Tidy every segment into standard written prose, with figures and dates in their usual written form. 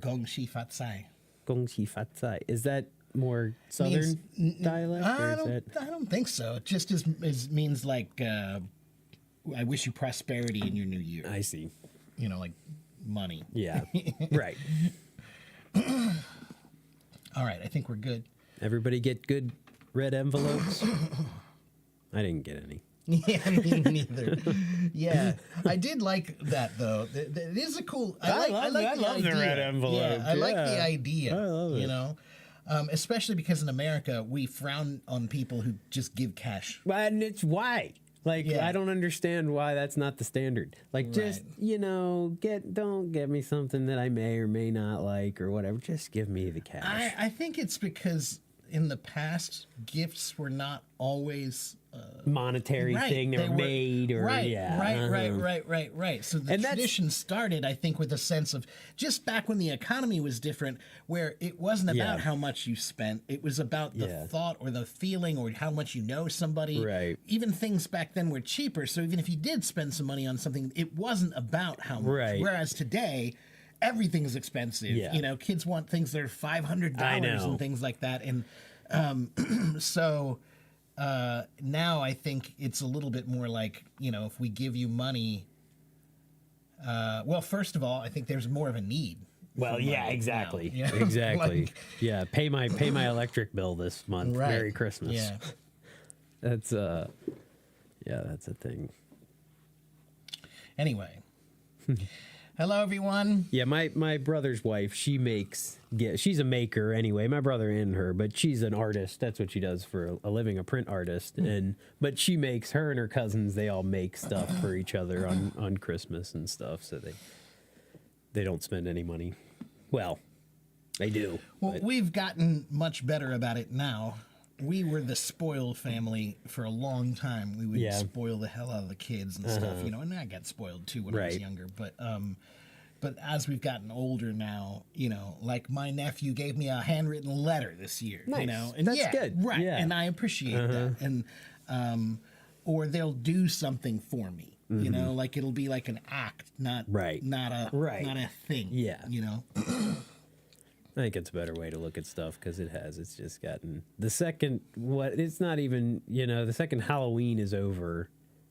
Gong Shi Fat Sai. Gong Xi Fat Zai. Is that more southern dialect? I don't think so. It just means like, I wish you prosperity in your new year. I see. You know, like money. Yeah. Right. All right, I think we're good. Everybody get good red envelopes? I didn't get any. Yeah, me neither. Yeah, I did like that though. It is a cool. I love the red envelope. Yeah, I like the idea. I love it. You know, especially because in America we frown on people who just give cash. And it's why. Like, I don't understand why that's not the standard. Like, just, you know, don't get me something that I may or may not like or whatever. Just give me the cash. I think it's because in the past, gifts were not always monetary thing. They were made or right. So the tradition started, I think, with a sense of just back when the economy was different, where it wasn't about how much you spent. It was about the thought or the feeling or how much you know somebody. Right. Even things back then were cheaper. So even if you did spend some money on something, it wasn't about how much. Right. Whereas today, everything is expensive. Yeah. You know, kids want things that are $500 and things like that. And so now I think it's a little bit more like, you know, if we give you money, well, first of all, I think there's more of a need. Well, yeah, exactly. Now, you know? Exactly. Like, yeah, pay my electric bill this month. Right. Merry Christmas. Yeah. That's that's a thing. Anyway. Hello, everyone. Yeah, my brother's wife, she's a maker anyway, my brother and her, but she's an artist. That's what she does for a living, a print artist. But she makes, her and her cousins, they all make stuff for each other on Christmas and stuff, so they don't spend any money. Well, they do. Well, we've gotten much better about it now. We were the spoiled family for a long time. We would spoil the hell out of the kids and stuff, you know, and I got spoiled too when I was younger. But as we've gotten older now, you know, like my nephew gave me a handwritten letter this year, you know, and that's good. Right. Yeah. And I appreciate that. And, or they'll do something for me, you know, like it'll be like an act, not a thing, you know? I think it's a better way to look at stuff because it's just gotten the second it's not even, you know, the second Halloween is over,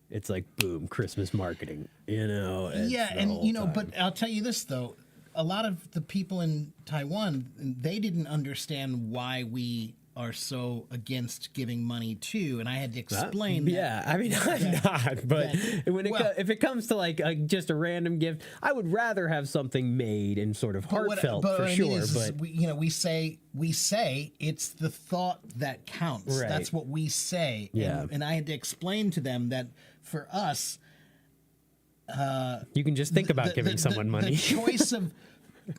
it's like boom, Christmas marketing, you know. And you know, but I'll tell you this though, a lot of the people in Taiwan, they didn't understand why we are so against giving money to, and I had to explain that. Yeah, I mean, I'm not, but if it comes to like just a random gift, I would rather have something made and sort of heartfelt for sure. But we say it's the thought that counts. Right. That's what we say. Yeah. And I had to explain to them that for us, you can just think about giving someone money. The choice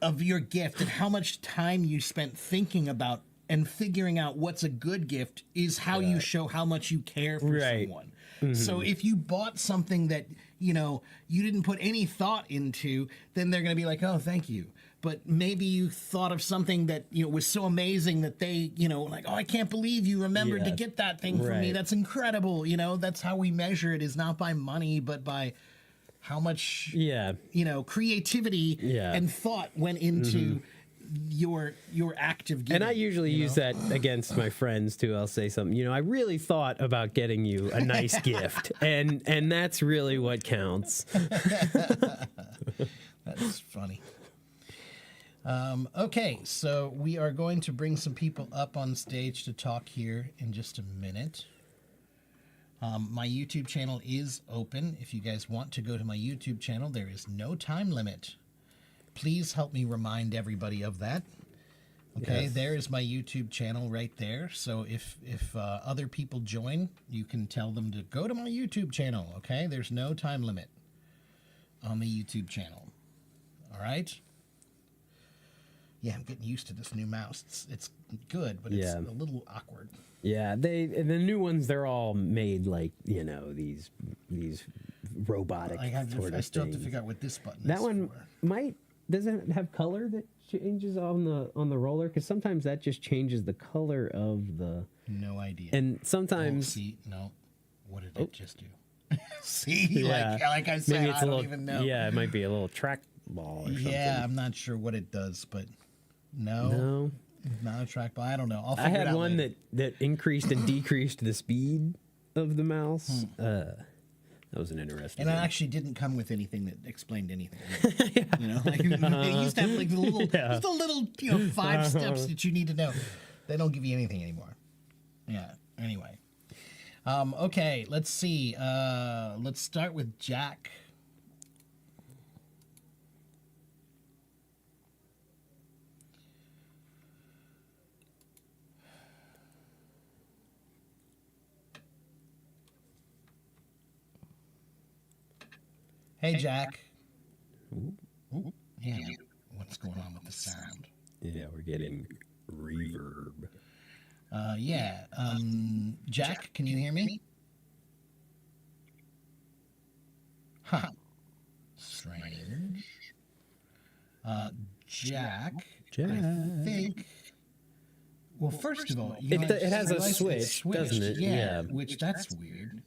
of your gift and how much time you spent thinking about and figuring out what's a good gift is how you show how much you care for someone. So if you bought something that, you know, you didn't put any thought into, then they're going to be like, oh, thank you. But maybe you thought of something that, you know, was so amazing that they, you know, like, oh, I can't believe you remembered to get that thing for me. That's incredible. You know, that's how we measure it, is not by money, but by how much, you know, creativity and thought went into your act of giving. And I usually use that against my friends too. I'll say something, you know, I really thought about getting you a nice gift, and that's really what counts. That's funny. Okay, so we are going to bring some people up on stage to talk here in just a minute. My YouTube channel is open. If you guys want to go to my YouTube channel, there is no time limit. Please help me remind everybody of that. Okay, there is my YouTube channel right there. So if other people join, you can tell them to go to my YouTube channel. Okay, there's no time limit on the YouTube channel. All right. Yeah, I'm getting used to this new mouse. It's good, but it's a little awkward. Yeah, the new ones, they're all made like, you know, these robotic I still have to figure out what this button is. That one doesn't it have color that changes on the roller? Because sometimes that just changes the color of the. No idea. And sometimes. What did it just do? See, like I said, I don't even know. Yeah, it might be a little track ball or something. Yeah, I'm not sure what it does, but no. Not a trackball. I don't know. I'll I figure it had out one later. that increased and decreased the speed of the mouse. That was an interesting And it one. actually didn't come with anything that explained anything. You know, like they used to have like the little, just a little, 5 steps that you need to know. They don't give you anything anymore. Yeah. Anyway. Okay. Let's see. Let's start with Jack. Hey, Jack. Ooh. Yeah. What's going on with the sound? Yeah, we're getting reverb. Yeah. Jack, can you hear me? Huh. Strange. Jack. I think. Well, first of all, It has a I switch, doesn't it? Yeah, Yeah. which that's weird.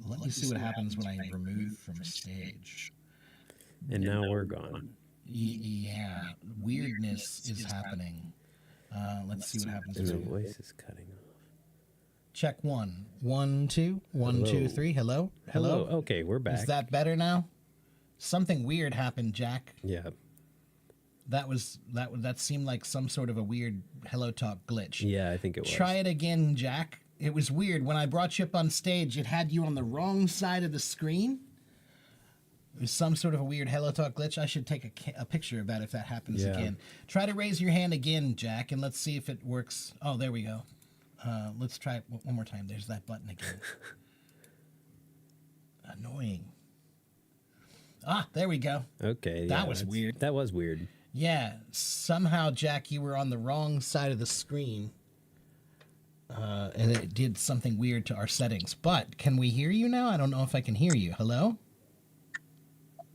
Let me see what happens when I remove from stage. And now we're gone. Yeah, weirdness is happening. Let's see what happens. And the voice is cutting off. Check 1, 1, 2, 1, Hello. 2, 3. Hello. Okay, we're back. Is that better now? Something weird happened, Jack. Yeah. That seemed like some sort of a weird Hello Talk glitch. Yeah, I think it was. Try it again, Jack. It was weird. When I brought you up on stage, it had you on the wrong side of the screen. It was some sort of a weird Hello Talk glitch. I should take a picture of that if that happens again. Try to raise your hand again, Jack, and let's see if it works. Oh, there we go. Let's try it one more time. There's that button again. Annoying. Ah, there we go. Okay. That was weird. That was weird. Yeah, somehow, Jack, you were on the wrong side of the screen. And it did something weird to our settings. But can we hear you now? I don't know if I can hear you. Hello?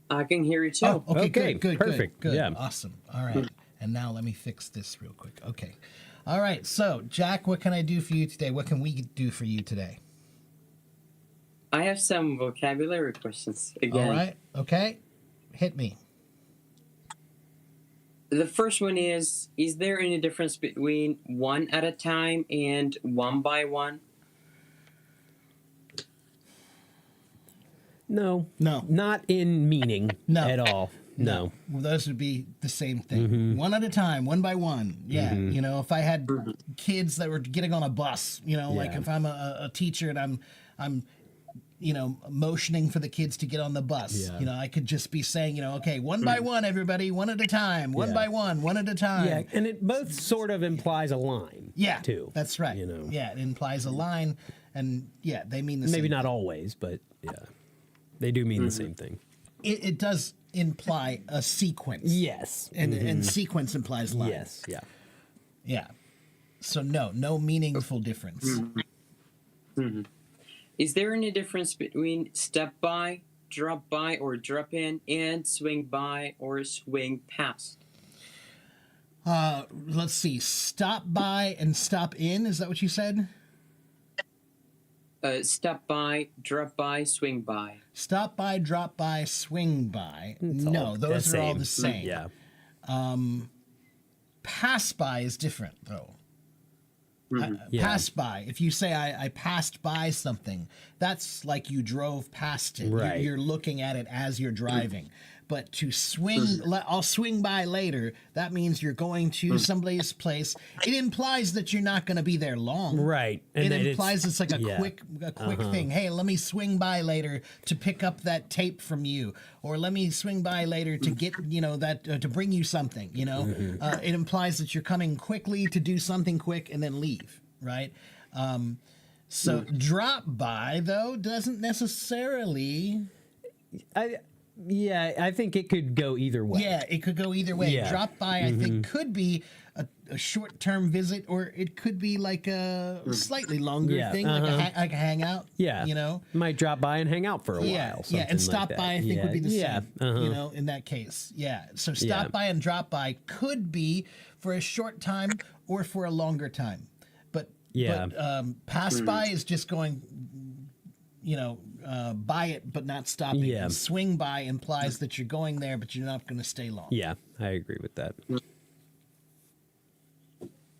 I can hear you too. Oh, okay, Okay, good, perfect, good. yeah. Awesome. All right. And now let me fix this real quick. Okay. All right. So, Jack, what can I do for you today? What can we do for you today? I have some vocabulary questions again. All right. Okay. Hit me. The first one is there any difference between one at a time and one by one? No. No. Not in meaning No. at all. No. Well, those would be the same thing. One at a time, one by one. Yeah. You know, if I had kids that were getting on a bus, like Yeah. if I'm a teacher and I'm motioning for the kids to get on the bus, Yeah. I could just be saying, okay, one by one, everybody, one at a time, one Yeah. by one at a time. Yeah, and it both sort of implies a line. Yeah. Too. That's right. Yeah. It implies a line. And yeah, they mean the same. Maybe not always, but yeah. They do mean the same thing. It does imply a sequence. Yes. And sequence implies line. Yes. Yeah. Yeah. So no meaningful difference. Is there any difference between step by, drop by, or drop in, and swing by or swing past? Let's see. Stop by and stop in. Is that what you said? Step by, drop by, swing by. Stop by, drop by, swing by. It's No, all those the are all same. the same. Yeah. Pass by is different, though. Yeah. Pass by. If you say I passed by something, that's like you drove past it. Right. You're looking at it as you're driving. But to swing, I'll swing by later. That means you're going to somebody's place. It implies that you're not going to be there long. Right. And It then implies it's like a yeah. quick thing. Hey, let me swing by later to pick up that tape from you, or let me swing by later to get that to bring you something. It implies that you're coming quickly to do something quick and then leave. Right. So drop by though doesn't necessarily. I think it could go either way. Yeah, it could go either way. Yeah. Drop by, I think, could be a short-term visit, or it could be like a slightly longer Yeah, thing, like a hangout. Yeah. Might drop by and hang out for a Yeah, while. yeah, and something stop like by, I that. think, would be the Yeah. same. In that case, yeah. So stop Yeah. by and drop by could be for a short time or for a longer time, but Yeah. pass by is just going by it but not stopping. Yeah. And swing by implies that you're going there, but you're not going to stay long. Yeah, I agree with that.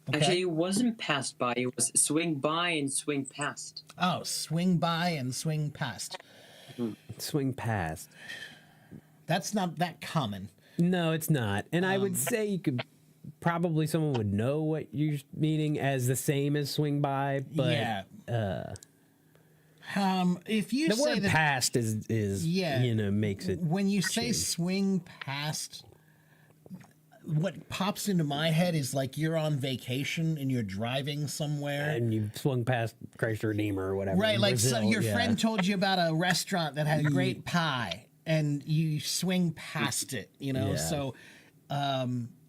Okay? Actually, it wasn't passed by. It was swing by and swing past. Oh, swing by and swing past. Swing past. That's not that common. No, it's not. And I would say you could probably someone would know what you're meaning as the same as swing by, but Yeah. If you the say word that past is Yeah. makes it when you say change. swing past, what pops into my head is like you're on vacation and you're driving somewhere. and you swung past Christ Redeemer or whatever. Right, in like Brazil, your yeah. friend told you about a restaurant that had great pie, and you swing past it. Yeah. So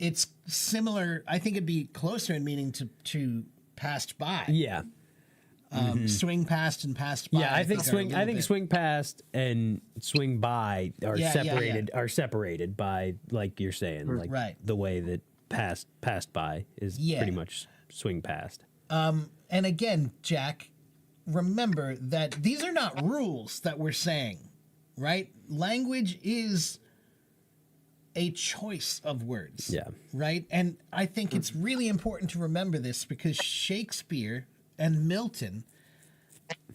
it's similar. I think it'd be closer in meaning to passed by. Yeah. Swing past and passed by. Yeah, I think are a swing. little I think bit- swing past and swing by are Yeah, yeah, separated. Are separated by, like you're saying, like Right. the way that passed by is Yeah. pretty much swing past. And again, Jack, remember that these are not rules that we're saying, right? Language is a choice of words. Yeah. Right? And I think it's really important to remember this because Shakespeare and Milton,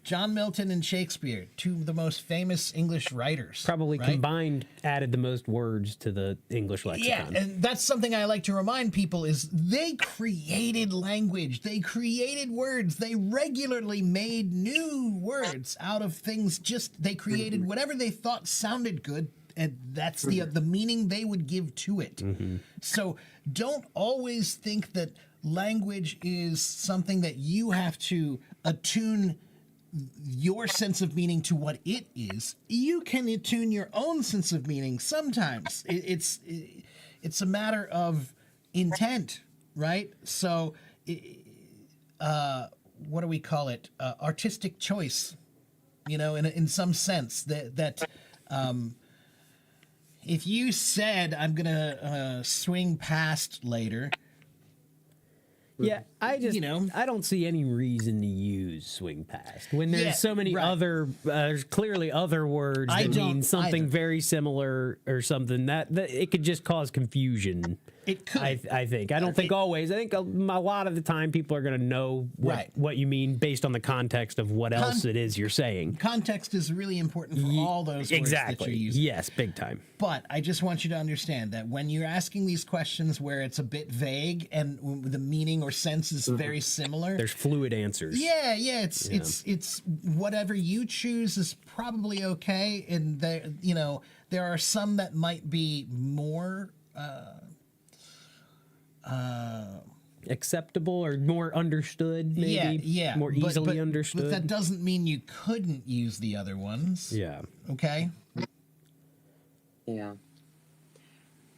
John Milton and Shakespeare, two of the most famous English writers. Probably right? combined added the most words to the English Yeah, lexicon. and that's something I like to remind people is they created language. They created words. They regularly made new words out of things. Just they created whatever they thought sounded good, and that's the meaning they would give to it. So don't always think that language is something that you have to attune your sense of meaning to what it is. You can attune your own sense of meaning sometimes. It's a matter of intent, right? So what do we call it? Artistic choice, in some sense that if you said I'm gonna swing past later, Yeah, I just You know. I don't see any reason to use swing past when there's Yeah, so many right. other there's clearly other words I that don't mean something either. very similar or something that it could just cause confusion. it could. I think I don't think always. I think a lot of the time people are going to know Right. what you mean based on the context of what else it is you're saying. Context is really important for all those words that Exactly. you're using. Yes, big time. But I just want you to understand that when you're asking these questions where it's a bit vague and the meaning or sense is very similar, There's fluid answers. yeah, it's whatever you choose is probably okay, and there are some that might be more Acceptable or more understood, maybe. yeah, More but- easily but understood. that doesn't mean you couldn't use the other ones. Yeah. Okay. Yeah.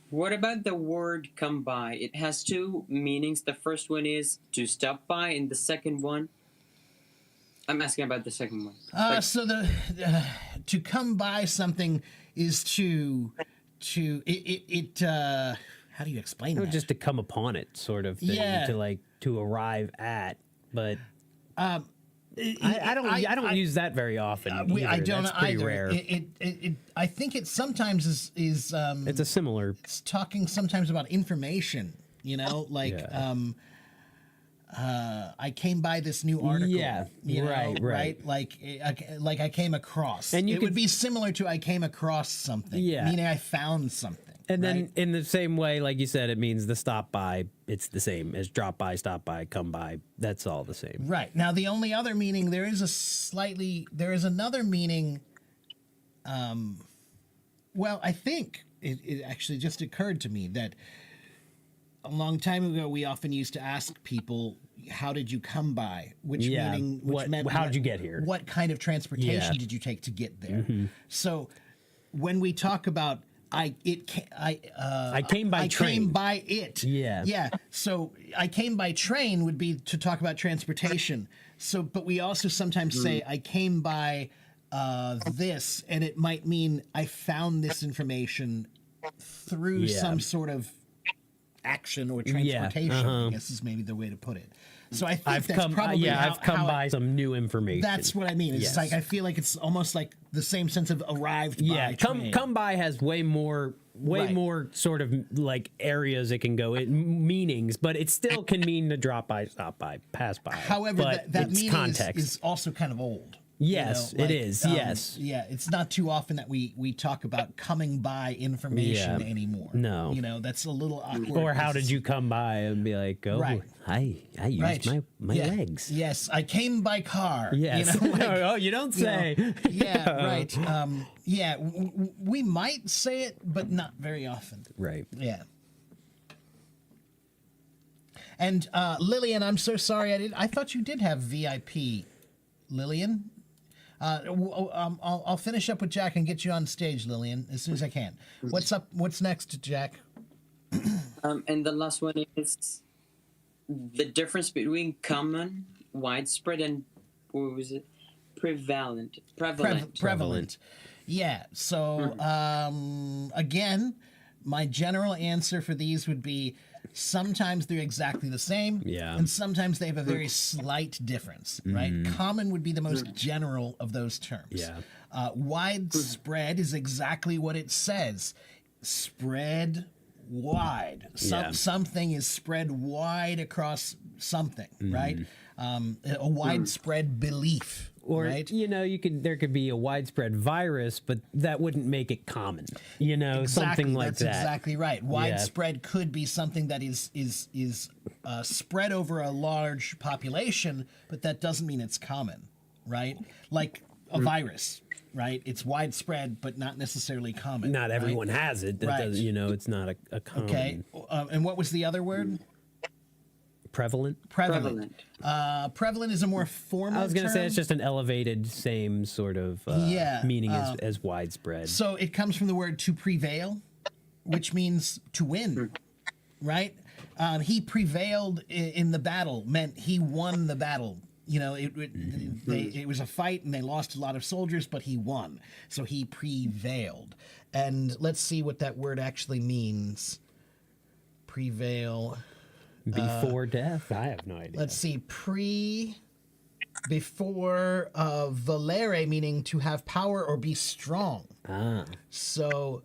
What about the word come by? It has two meanings. The first one is to stop by, and the second one, I'm asking about the second one. So the to come by something is to how do you explain Or that? just to come upon it, sort of thing, Yeah. to arrive at. But I don't use that very often. I either. don't That's pretty either. rare. I think it sometimes is It's a similar. it's talking sometimes about information. Like Yeah. I came by this new article. Yeah, right. Like I came across. And you it would could- be similar to I came across something. Yeah. Meaning I found something. And then right? in the same way, like you said, it means the stop by. It's the same as drop by, stop by, come by. That's all the same. Right. Now, the only other meaning, there is another meaning. Well, I think it actually just occurred to me that a long time ago, we often used to ask people, how did you come by? Which Yeah. meaning, which meant How did you get here? What kind of transportation Yeah. did you take to get there? So when we talk about I came by train. came by it. Yeah. Yeah. So I came by train would be to talk about transportation. So, but we also sometimes say I came by this, and it might mean I found this information through Yeah. some sort of action or Yeah, transportation. I guess is maybe the way to put it. So I think I've that's come, probably I've come how by some new information. That's what I mean. It's Yes. like I feel like it's almost like the same sense of arrived by. Yeah, train. come by has way more Right. more sort of like areas it can go in, meanings, but it still can mean to drop by, stop by, pass by. However, but that it's meaning context. is also kind of old. Yes, it is, yes. Yeah, it's not too often that we talk about coming by information Yeah. anymore. No. That's a little awkward. Or how did you come by and be like, oh, Right. I used Right. my Yeah. legs. Yes, I came by car. Yes. like, Oh, you don't say. yeah, right. We might say it, but not very often. Right. Yeah. And Lillian, I'm so sorry I thought you did have VIP. Lillian, I'll finish up with Jack and get you on stage, Lillian, as soon as I can. What's up? What's next, Jack? And the last one is the difference between common, widespread, and what was it? Prevalent. Prevalent. Yeah. So again, my general answer for these would be sometimes they're exactly the same, Yeah. and sometimes they have a very slight difference, right? Common would be the most general of those terms. Yeah. Widespread is exactly what it says. Spread wide. Yeah. Something is spread wide across something, right? A widespread belief. Or right? there could be a widespread virus, but that wouldn't make it common. Exactly, Something like that's that. exactly right. Widespread could be something that is spread over a large population, but that doesn't mean it's common, right? Like a virus, right? It's widespread, but not necessarily common. Not everyone right? has it. That Right. does, it's not a common. Okay, and what was the other word? Prevalent. Prevalent. Prevalent is a more formal. I was going to say term. it's just an elevated, same sort of meaning as widespread. So it comes from the word to prevail, which means to win, right? He prevailed in the battle meant he won the battle. It was a fight and they lost a lot of soldiers, but he won. So he prevailed. And let's see what that word actually means. Prevail. Before death? I have no idea. Let's see. Before valere, meaning to have power or be strong. Ah. So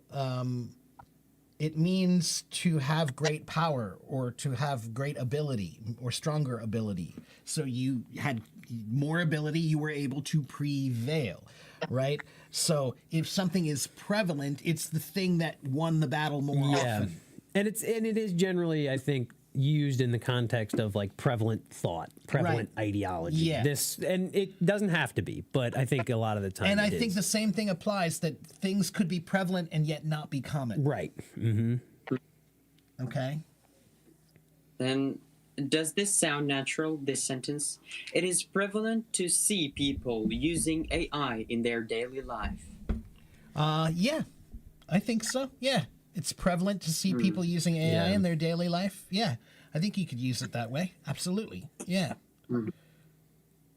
it means to have great power or to have great ability or stronger ability. So you had more ability, you were able to prevail, right? So if something is prevalent, it's the thing that won the battle more often. And it is generally, I think, used in the context of like prevalent thought, prevalent ideology. Yeah. And it doesn't have to be, but I think a lot of the time And I it think is. the same thing applies, that things could be prevalent and yet not be common. Right. Okay. Then, does this sound natural, this sentence? It is prevalent to see people using AI in their daily life. Yeah, I think so. Yeah. It's prevalent to see people using AI in their daily life. Yeah. I think you could use it that way. Absolutely. Yeah.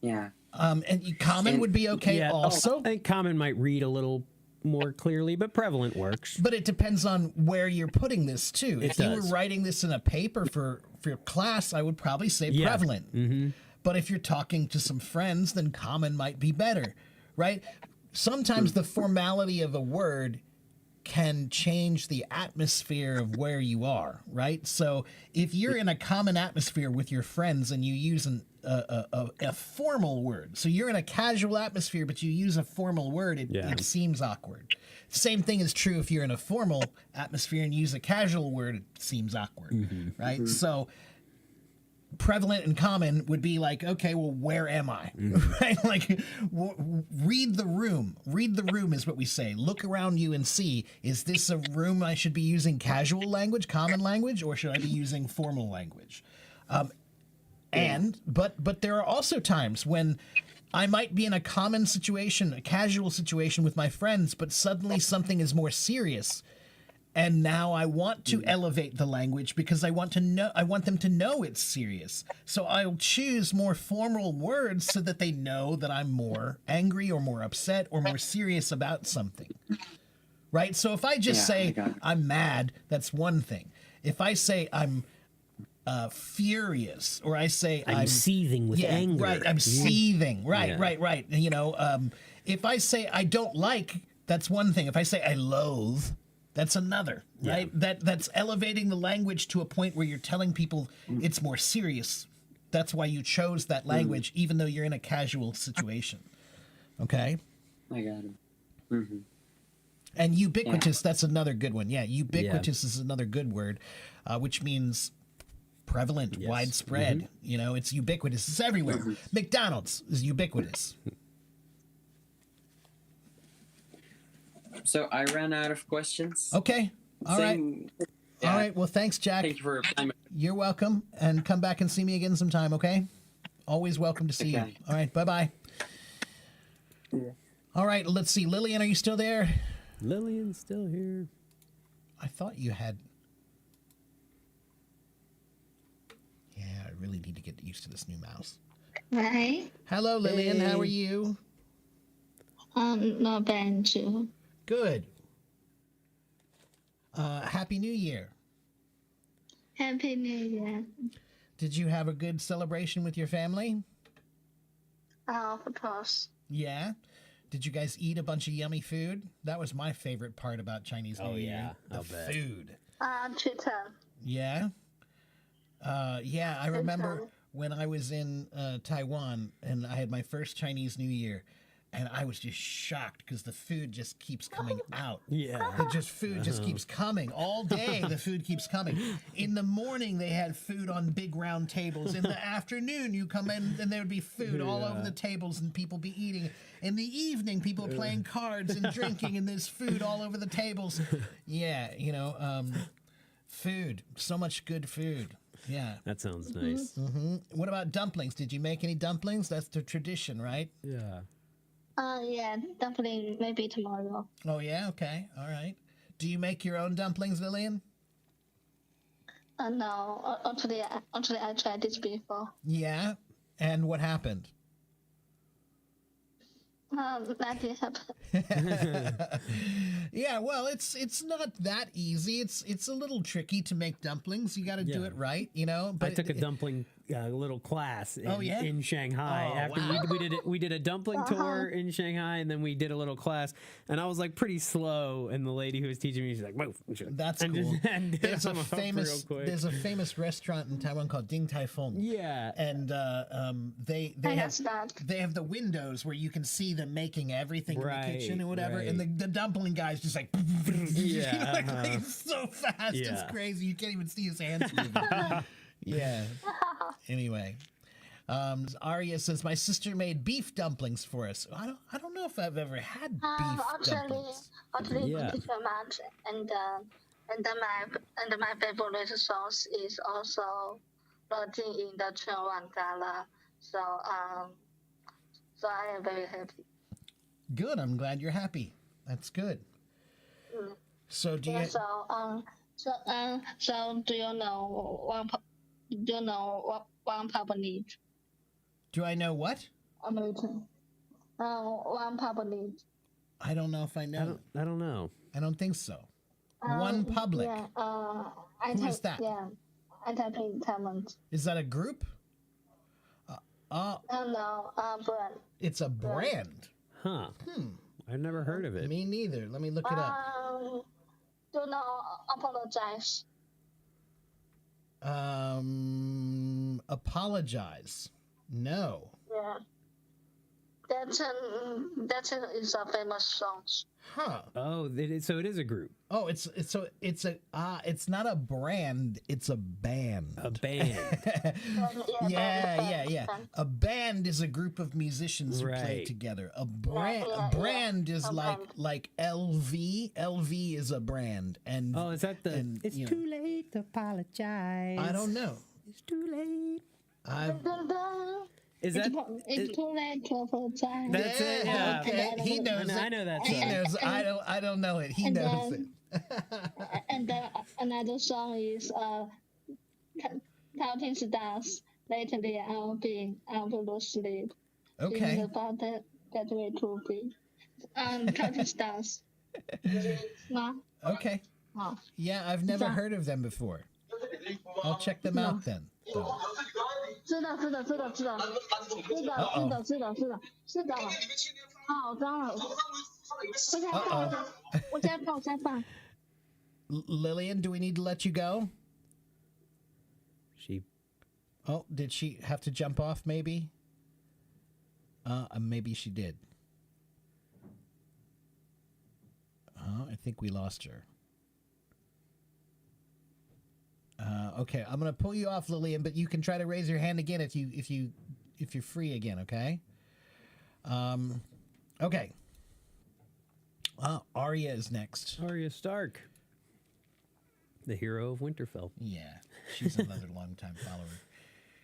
Yeah. And common would be okay also. I think common might read a little more clearly, but prevalent works. But it depends on where you're putting this too. If you were does. writing this in a paper for class, I would probably say prevalent. But if you're talking to some friends, then common might be better, right? Sometimes the formality of a word can change the atmosphere of where you are, right? So if you're in a common atmosphere with your friends and you use a formal word, so you're in a casual atmosphere but you use a formal word, it seems awkward. Same thing is true if you're in a formal atmosphere and use a casual word, it seems awkward, right? So prevalent and common would be like, okay, well, where am I? Right? Like, read the room. Read the room is what we say. Look around you and see, is this a room I should be using casual language, common language, or should I be using formal language? But there are also times when I might be in a common situation, a casual situation with my friends, but suddenly something is more serious. And now I want to elevate the language because I want them to know it's serious. So I'll choose more formal words so that they know that I'm more angry or more upset or more serious about something. Right? So if I just say I'm mad, that's one thing. If I say I'm furious, or I say I'm seething with anger. Right, I'm seething. Right, Yeah. right. You know, if I say I don't like, that's one thing. If I say I loathe, that's another. Right? That's elevating the language to a point where you're telling people it's more serious. That's why you chose that language, even though you're in a casual situation. Okay? I got it. Mm-hmm. And ubiquitous, that's another good one. Yeah, ubiquitous is another good word, which means prevalent, widespread. You know, it's ubiquitous. It's everywhere. McDonald's is ubiquitous. So I ran out of questions. Okay. All right. All right. Well, thanks, Jack. Thank you for your time. You're welcome. And come back and see me again sometime, okay? Always welcome to see you. All right. Bye-bye. Yeah. All right. Let's see. Lillian, are you still there? Lillian's still here. I thought you had... Yeah, I really need to get used to this new mouse. Hi. Hello, Lillian. Hey. How are you? Not bad too. Good. Happy New Year. Happy New Year. Did you have a good celebration with your family? Of course. Yeah. Did you guys eat a bunch of yummy food? That was my favorite part about Chinese New Year. The I'll bet. food. Chicken. Yeah. Yeah, I remember when I was in Taiwan and I had my first Chinese New Year, and I was just shocked because the food just keeps coming out. Yeah. The food just keeps coming all day. The food keeps coming. In the morning, they had food on big round tables. In the afternoon, you come in and there would be food all over the tables and people be eating. In the evening, people playing cards and drinking, and there's food all over the tables. Yeah, you know, food. So much good food. Yeah. That sounds nice. What about dumplings? Did you make any dumplings? That's the tradition, right? Yeah. Yeah, definitely maybe tomorrow. Oh, yeah? Okay. All right. Do you make your own dumplings, Lillian? No, actually I tried this before. Yeah. And what happened? Nothing happened. Yeah, well, it's not that easy. It's a little tricky to make dumplings. You got to do Yeah. it right, you know. But I took a dumpling little class in Shanghai. Oh, After wow. we did a dumpling tour in Shanghai, and then we did a little class. And I was like pretty slow, and the lady who was teaching me, she's like, "Move." That's and cool. just- and There's a I'm up real quick. there's a famous restaurant in Taiwan called Ding Tai Fung. Yeah. And they I have guess that. they have the windows where you can see them making everything in the Right, kitchen and whatever. right. And the dumpling guy's just like, Yeah, like he's so fast, it's Yeah. crazy. You can't even see his hands moving. Yeah. Anyway. Arya says, my sister made beef dumplings for us. I don't know if I've ever had beef dumplings. Actually, Yeah. thank you very much. And my favorite sauce is also rotting in the Chunwan gala. So I am very happy. Good. I'm glad you're happy. That's good. So do you? Yeah, so do you know one public Do I know what? American? One public. I don't know if I know. I don't know. I don't think so. One Public. Yeah. Who is that? Yeah, anti-pink talent. Is that a group? No, brand. It's a brand. Huh. I've never heard of it. Me neither. Let me look it up. Do not apologize. Apologize. No. Yeah. That is a famous song. Huh. Oh, so it is a group, Oh, it's not a brand. It's a band. a band. Yeah. A band is a group of musicians who play Right. together. A brand is like LV. LV is a brand, and Oh, is that the? and, It's you know, too late to apologize. I don't know. It's too late. Is that? It's too late to apologize. That's it. Yeah. Okay. He knows it. I know that He song. knows. I don't know it. He knows it. And another song is Counting Stars. Lately, I've been asleep. Okay. Thinking about that way to be. Counting Stars. No. Okay. Oh. Yeah, I've never heard of them before. I'll check them out then. So. 是的，是的，是的，是的，是的，是的，是的，是的，是的。好脏了，我现在放，我现在放，我现在放。Lillian, do we need to let you go? She. Oh, did she have to jump off? Maybe. Maybe she did. I think we lost her. Okay, I'm gonna pull you off, Lillian, but you can try to raise your hand again if you're free again. Okay. Okay. Arya is next. Arya Stark, the hero of Winterfell. Yeah, she's another longtime follower.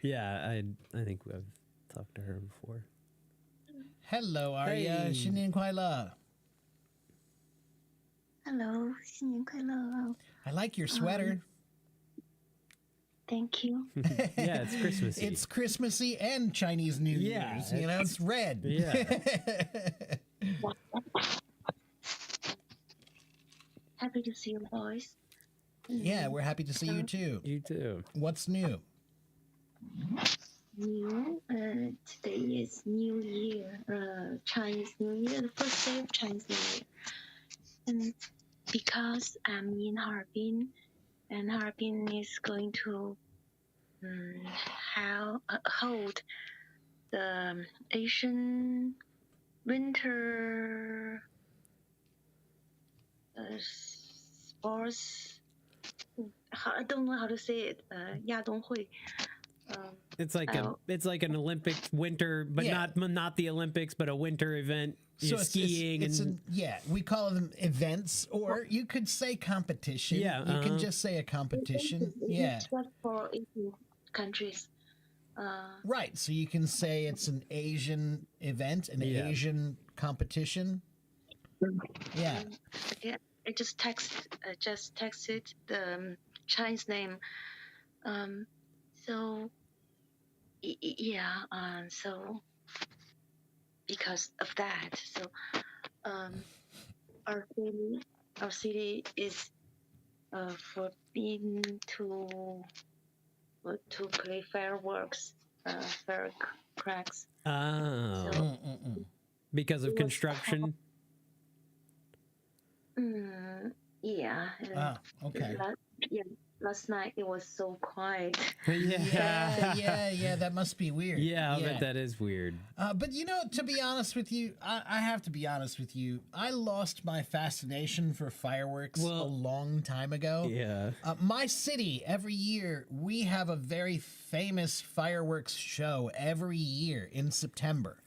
Yeah, I think I've talked to her before. Hello, Arya. Hey. 新年快乐. Hello，新年快乐。 I like your sweater. Thank you. Yeah, it's Christmassy. It's Christmassy and Chinese New Yeah, Year's. You know, it's red. Yeah. Happy to see you, boys. Yeah, we're happy to see you too. You too. What's new? New. Today is New Year. Chinese New Year, the first day of Chinese New Year. And because I'm in Harbin, and Harbin is going to hold the Asian winter sports. I don't know how to say it. 亚冬会. It's like an Olympic winter, but Yeah. not the Olympics, but a winter event. Skiing we call them events, or you could say competition. Yeah, you can just say a competition. Yeah, It's what for Asian countries. right. So you can say it's an Asian event, an Yeah. Asian competition. Yeah. Yeah, I just texted the Chinese name. So so because of that, so our city is forbidden to play fireworks, firecracks. Oh, So, because of construction. yeah. Okay. Last night it was so quiet. Yeah. That must be weird. Yeah, I bet that is weird. But you know, to be honest with you, I have to be honest with you. I lost my fascination for fireworks a long time ago. Yeah. My city, every year, we have a very famous fireworks show every year in September.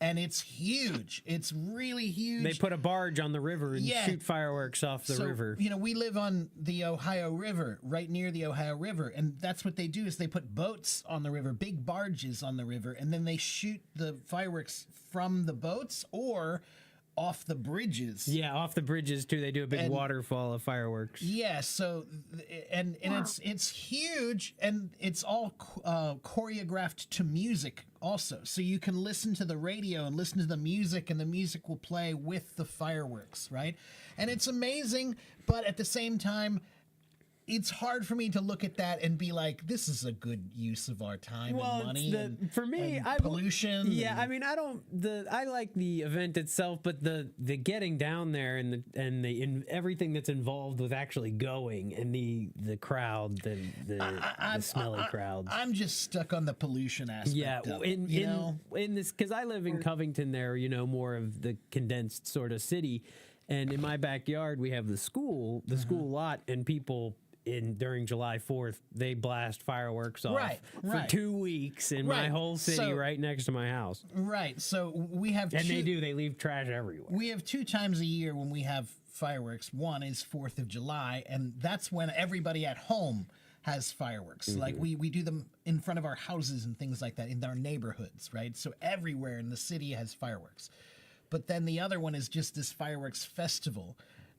And it's huge. It's really huge. They put a barge on the river and shoot fireworks off the river. You know, we live on the Ohio River, right near the Ohio River, and that's what they do is they put boats on the river, big barges on the river, and then they shoot the fireworks from the boats or off the bridges. Yeah, off the bridges too. They do a big waterfall of fireworks. Yeah, so and it's huge, and it's all choreographed to music also. So you can listen to the radio and listen to the music, and the music will play with the fireworks, right? And it's amazing, but at the same time, it's hard for me to look at that and be like, this is a good use of our time and money. For me, and pollution. Yeah, I mean, I like the event itself, but the getting down there and everything that's involved with actually going and the crowd, the smelly crowds. I'm just stuck on the pollution aspect. Yeah, of it, in this, because I live in Covington, there, more of the condensed sort of city, and in my backyard we have the school lot, and people during July 4th, they blast fireworks off for 2 weeks in my whole city, right next to my house. Right. So we have they leave trash everywhere. We have 2 times a year when we have fireworks. One is 4th of July, and that's when everybody at home has fireworks. Mm-hmm. Like we do them in front of our houses and things like that in our neighborhoods, right? So everywhere in the city has fireworks. But then the other one is just this fireworks festival.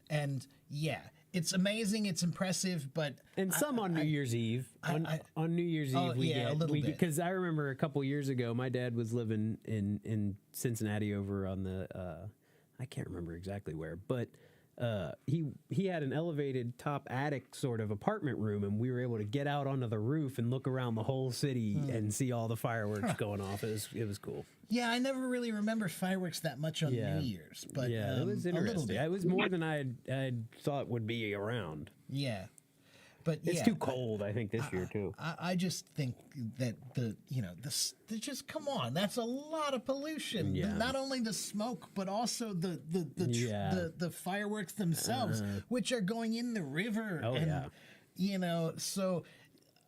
And yeah, it's amazing, it's impressive, but some on New Year's Eve. On New Year's Eve, a little bit. Because I remember a couple years ago, my dad was living in Cincinnati over on the I can't remember exactly where, but he had an elevated top attic sort of apartment room, and we were able to get out onto the roof and look around the whole city and see all the fireworks going off. It was cool. Yeah, I never really remember fireworks that much on New Year's, but yeah, it was a little interesting. bit. It was more than I thought would be around. Yeah. But It's too cold, I think, this year too. I just think that just come on, that's a lot of pollution. Yeah. Not only the smoke, but also the fireworks themselves, which are going in the river. Oh, and, so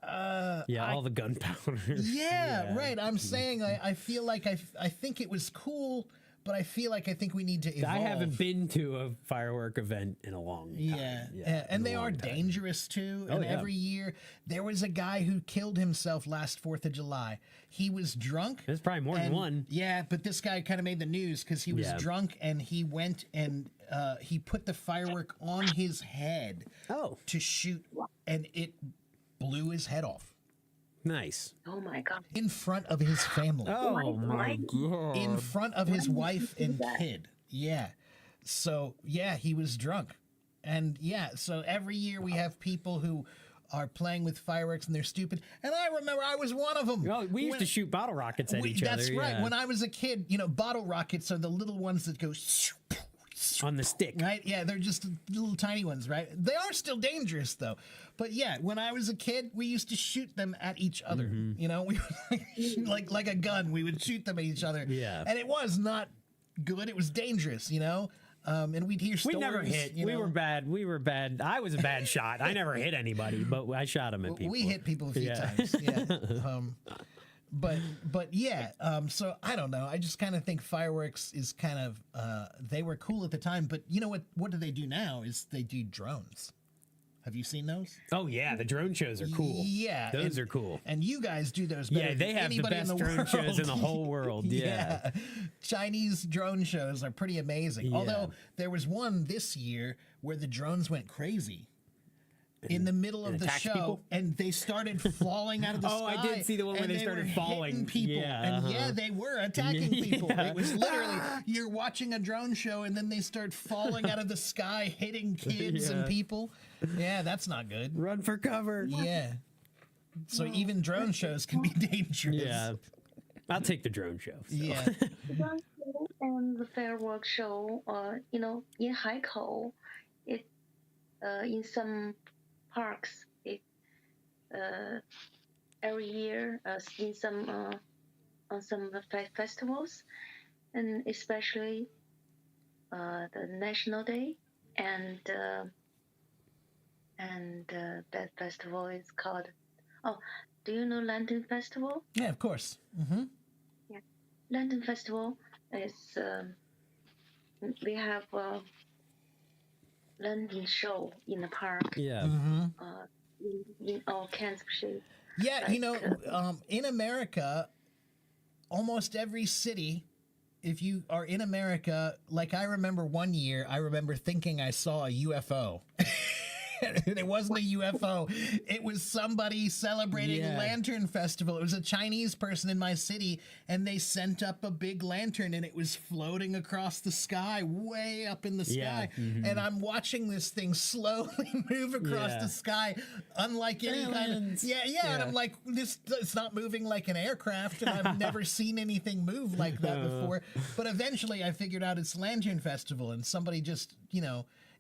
all the gunpowder. yeah, right. I'm saying I feel like I think it was cool, but I think we need to evolve. I haven't been to a firework event in a long time. Yeah, and they are dangerous too. And every year there was a guy who killed himself last 4th of July. He was drunk. There's probably more than one. Yeah, but this guy kind of made the news because he was drunk and he went and he put the firework on his head to shoot, and it blew his head off. Nice. Oh my God. In front of his family. Oh my God. In front of his wife and kid. Yeah. So, yeah, he was drunk. And, so every year we have people who are playing with fireworks and they're stupid. And I remember I was one of them. Oh, we used to shoot bottle rockets at each other. That's right. When I was a kid, bottle rockets are the little ones that go on the stick. Right? Yeah, they're just little tiny ones, right? They are still dangerous, though. But yeah, when I was a kid, we used to shoot them at each other. We like a gun. We would shoot them at each other. Yeah. And it was not good. It was dangerous, and we'd hear stories. We never hit. We were bad. We were bad. I was a bad shot. I never hit anybody, but I shot them at people. We hit people a few times. Yeah. But yeah, so I don't know. I just kind of think fireworks is kind of they were cool at the time, but you know what do they do now is they do drones. Have you seen those? Oh yeah, the drone shows are cool. Yeah, those are cool. And you guys do those better. Yeah, they than have the anybody best in the drone world. shows in the whole world. Yeah. Chinese drone shows are pretty amazing. Yeah. Although there was one this year where the drones went crazy. In the middle of the show, people? and they started falling out of the sky. I did see the one where they started falling. Hitting people, and they were attacking people. Yeah. It was literally you're watching a drone show, and then they start falling out of the sky, hitting kids and people. Yeah, that's not good. Run for cover. Yeah. So even drone shows can be dangerous. Yeah. I'll take the drone show. So. Yeah. The drone show and the fireworks show, in Haikou, it in some parks, every year in some on some festivals, and especially the National Day, and that festival is called. Oh, do you know Lantern Festival? Yeah, of course. Mm-hmm. Yeah, Lantern Festival is we have a lantern show in the park. Yeah. Mm-hmm. In all kinds of shapes. Yeah, Like, in America, almost every city, if you are in America, like I remember one year, I remember thinking I saw a UFO. And it wasn't a UFO. It was somebody celebrating Lantern Festival. It was a Chinese person in my city, and they sent up a big lantern, and it was floating across the sky, way up in the sky. Mm-hmm. And I'm watching this thing slowly move across the sky, unlike any kind of... And I'm like, it's not moving like an aircraft, and I've never seen anything move like that before. But eventually I figured out it's Lantern Festival, and somebody just,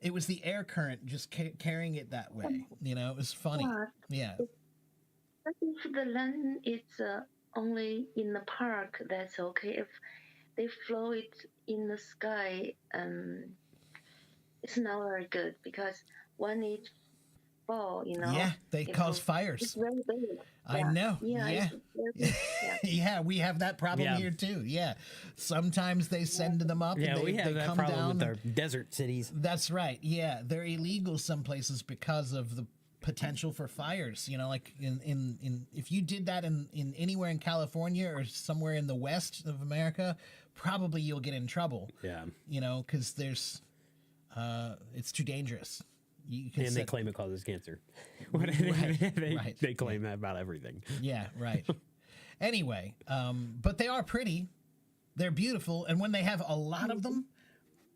it was the air current just carrying it that way. It was funny. Yeah. But if the lantern is only in the park, that's okay. If they float it in the sky, it's not very good because when it fall, Yeah, they cause fires. It's very big. I know. Yeah. Yeah, we have that problem here too. Yeah. Sometimes they send them up and we have they that come problem down. with our desert cities. That's right. Yeah, they're illegal some places because of the potential for fires. Like in if you did that in anywhere in California or somewhere in the west of America, probably you'll get in trouble. Yeah. Because there's it's too dangerous. And they claim it causes cancer. Right. They claim that about everything. Yeah, right. Anyway, but they are pretty. They're beautiful. And when they have a lot of them,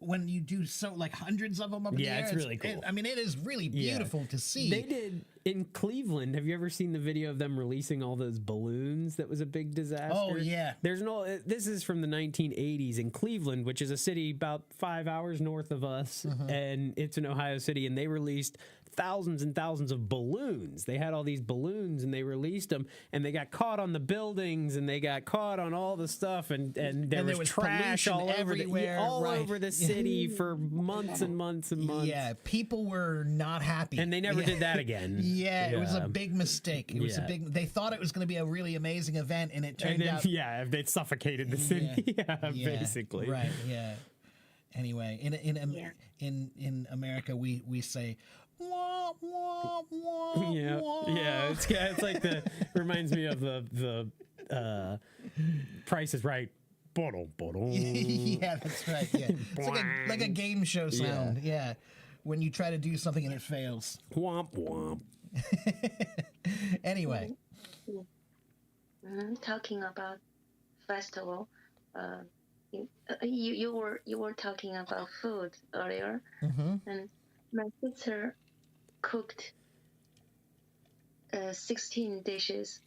when you do so like hundreds of them up in the Yeah, air. it's really cool. I mean, it is really beautiful to see. They did in Cleveland. Have you ever seen the video of them releasing all those balloons? That was a big disaster. Oh, yeah. There's no. This is from the 1980s in Cleveland, which is a city about 5 hours north of us, and it's in Ohio City. And they released thousands and thousands of balloons. They had all these balloons, and they released them, and they got caught on the buildings, and they got caught on all the stuff, and there was trash pollution all over everywhere, all right. over the city for months and months and months. Yeah, people were not happy, And they never did that again. Yeah, it was a big mistake. It was a Yeah. big. They thought it was going to be a really amazing event, and it And turned then, out. they suffocated the city. Yeah, basically. Right. Yeah. Anyway, in America, we say. Wah, wah, wah, Yeah, wah. yeah. It's like reminds me of the Price is Right. Yeah, that's right. Yeah, it's like a game show sound. Yeah, when you try to do something and it fails. Womp womp. Anyway, Talking about festival, you were talking about food earlier, and my sister cooked 16 dishes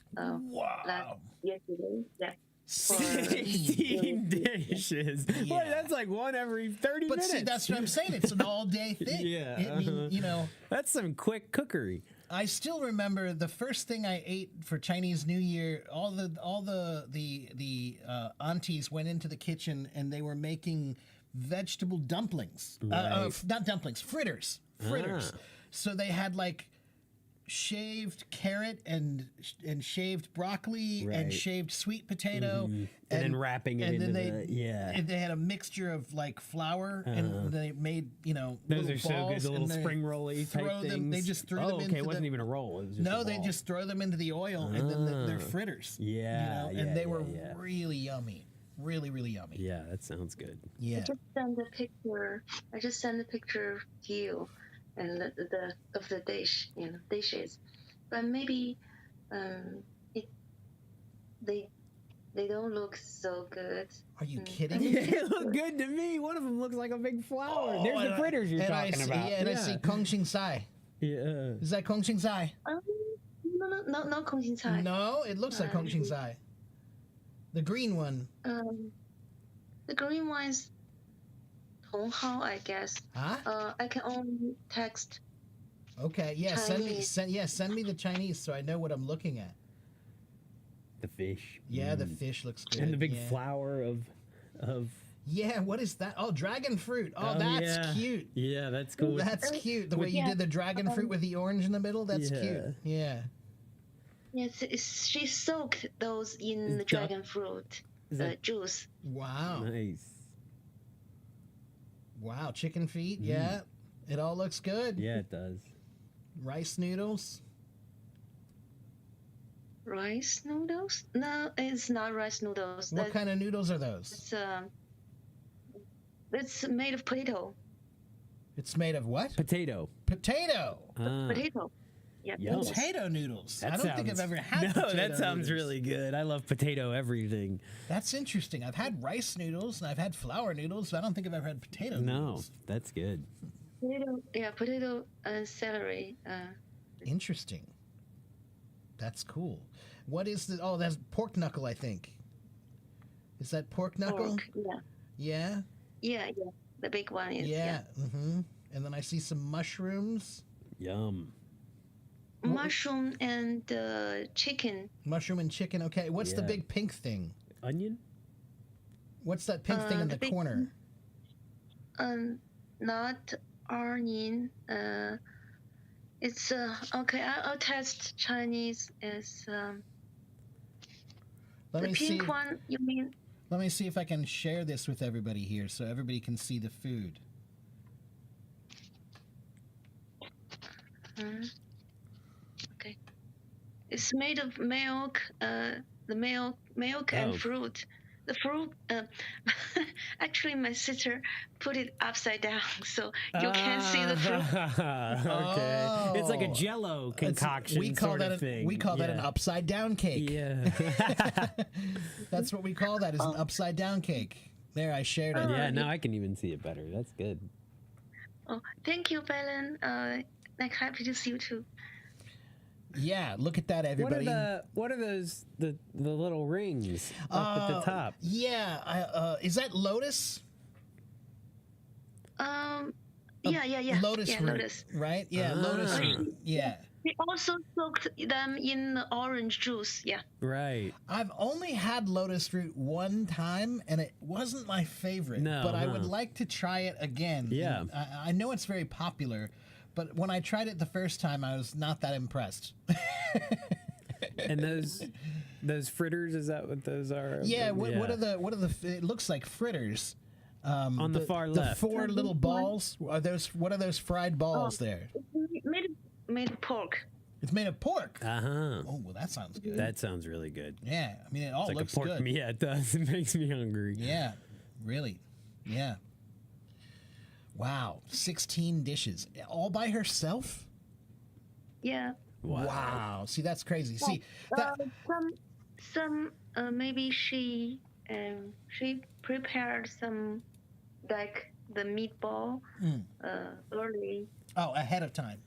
yesterday. Yeah. 16 dishes. Boy, Yeah. that's like one every 30 but minutes. see, that's what I'm saying. It's an all-day thing. Yeah, I mean, you know. That's some quick cookery. I still remember the first thing I ate for Chinese New Year. All the aunties went into the kitchen and they were making vegetable dumplings. Not dumplings, fritters. Fritters. Ah. So they had like shaved carrot and shaved broccoli and Right. shaved sweet potato, And then wrapping it into and they had a mixture of like flour and they made Those little are so good, balls, the little and they spring rolly type throw them. things. They just threw them okay, into it wasn't the, even a roll. It was just no, a they ball. just throw them into the oil and then they're fritters. Yeah, and yeah, they yeah, were yeah. really yummy, really yummy. Yeah, that sounds good. Yeah. I just sent a picture. I just sent a picture to you, and the of the dishes, but maybe they don't look so good. Are you kidding? They look good to me. One of them looks like a big flower. There's the fritters you're and I talking see, about. Yeah, and I see Kong Xing Sai. Yeah. Is that Kong Xing Sai? No, not 空心菜. No, it looks like Kong Xing Sai. The green one. The green one is 茼蒿, I guess. Huh? I can only text. Okay, yeah, Chinese. send me the Chinese so I know what I'm looking at. The fish. Yeah, the fish looks good. And the big yeah. flower of Yeah, what is that? Oh, dragon fruit. Oh, that's yeah. cute. Yeah, that's cool. That's cute. The way you did the dragon fruit with the orange in the middle, that's cute. Yeah. Yes, she soaked those in the dragon fruit juice. Wow. Nice. Wow, chicken feet. Yeah. It all looks good. Yeah, it does. Rice noodles. Rice noodles? No, it's not rice noodles. What kind of noodles are those? It's made of potato. It's made of what? Potato. Potato. Potato. Yeah. Yum. Potato noodles. That I don't think I've sounds- ever had No, potato that sounds noodles. really good. I love potato everything. That's interesting. I've had rice noodles and I've had flour noodles, but I don't think I've ever had potato No, noodles. that's good. Potato and celery. Interesting. That's cool. What is the? Oh, that's pork knuckle, I think. Is that pork knuckle? Pork. Yeah. Yeah. The big one is. Yeah. Mm-hmm. And then I see some mushrooms. Yum. Mushroom and chicken. Mushroom and chicken. Okay. What's the Yeah. big pink thing? Onion? What's that pink thing in the the big- corner? Not onion. It's okay. I'll test Chinese as Let the me see. pink one. You mean? Let me see if I can share this with everybody here, so everybody can see the food. Okay. It's made of milk. The milk and Oh. fruit. The fruit. Actually, my sister put it upside down, so you can't see the fruit. Okay. It's like a Oh. Jello concoction we call sort that of thing. We call that an Yeah. upside down cake. Yeah. That's what we call that, is an upside down cake. There, I shared it. Yeah, now I can even see it better. That's good. Oh, thank you, Belen. Like happy to see you too. Yeah, look at that, everybody. What are those the little rings up at the top? Yeah, is that lotus? Yeah. Lotus yeah, root, Lotus. right? Yeah, lotus root. Yeah. We also soaked them in the orange juice. Yeah. Right. I've only had lotus root one time, and it wasn't my favorite. No, but I would like to try it again. Yeah. And I know it's very popular, but when I tried it the first time, I was not that impressed. And those fritters, is that what those are? Yeah. What are the? It looks like fritters. On the far left. The four little balls. What are those fried balls there? Made of pork. It's made of pork. Uh-huh. Oh, well, that sounds good. That sounds really good. Yeah, I mean, it all It's like looks a pork good. Yeah, it does. It makes me hungry. Yeah, really. Yeah. Wow, 16 dishes, all by herself. Yeah. Wow. See, that's crazy. See, that. Some maybe she prepared some like the meatball early. Oh, ahead of time.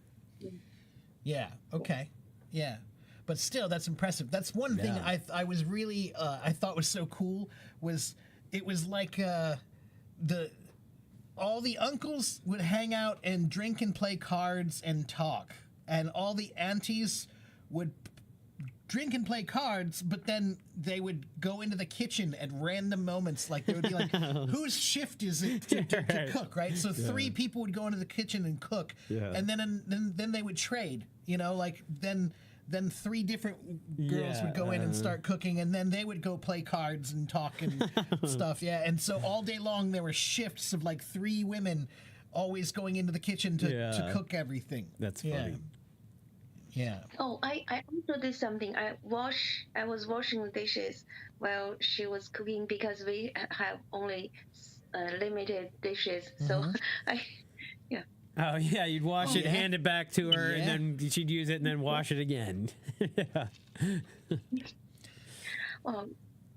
Yeah. Okay. Yeah. But still, that's impressive. That's one thing I was really I thought was so cool was it was like all the uncles would hang out and drink and play cards and talk, and all the aunties would drink and play cards, but then they would go into the kitchen at random moments. Like there would be like, whose shift is it to cook, right? So three people would go into the kitchen and cook, and then they would trade. You know, like then three different girls would go in and start cooking, and then they would go play cards and talk and stuff. Yeah, and so all day long there were shifts of like three women always going into the kitchen to cook everything. That's funny. Yeah. Oh, I also did something. I was washing the dishes while she was cooking because we have only limited dishes. So Oh yeah, you'd wash it, hand it back to her, and then she'd use it and then wash it again.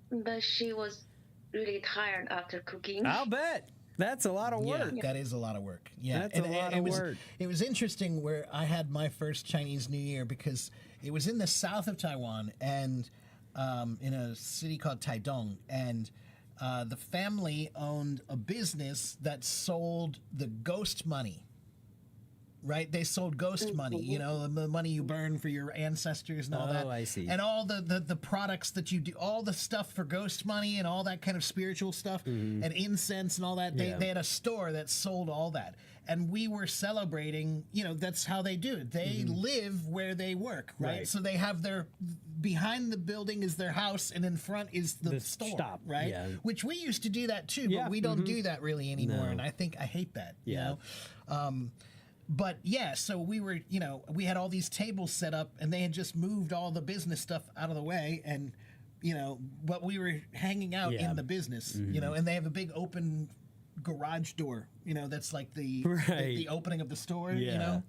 But she was really tired after cooking. I'll bet. That's a lot of work. Yeah, that is a lot of work. Yeah, That's a lot of work. It was interesting where I had my first Chinese New Year because it was in the south of Taiwan and in a city called Taidong, and the family owned a business that sold the ghost money. Right, they sold ghost money. You know, the money you burn for your ancestors and all that. Oh, I see. And all the products that you do, all the stuff for ghost money and all that kind of spiritual stuff and incense and all that. They had a store that sold all that, and we were celebrating. You know, that's how they do it. They live where they work, right? So they have behind the building is their house, and in front is the store, shop, right? yeah. Which we used to do that too, but we don't do that really anymore, No. and I hate that. Yeah. You know. But yeah, so we were, you know, we had all these tables set up, and they had just moved all the business stuff out of the way, and you know, but we were hanging out in the business, you know, and they have a big open garage door, you know, that's like the opening of the store, you know.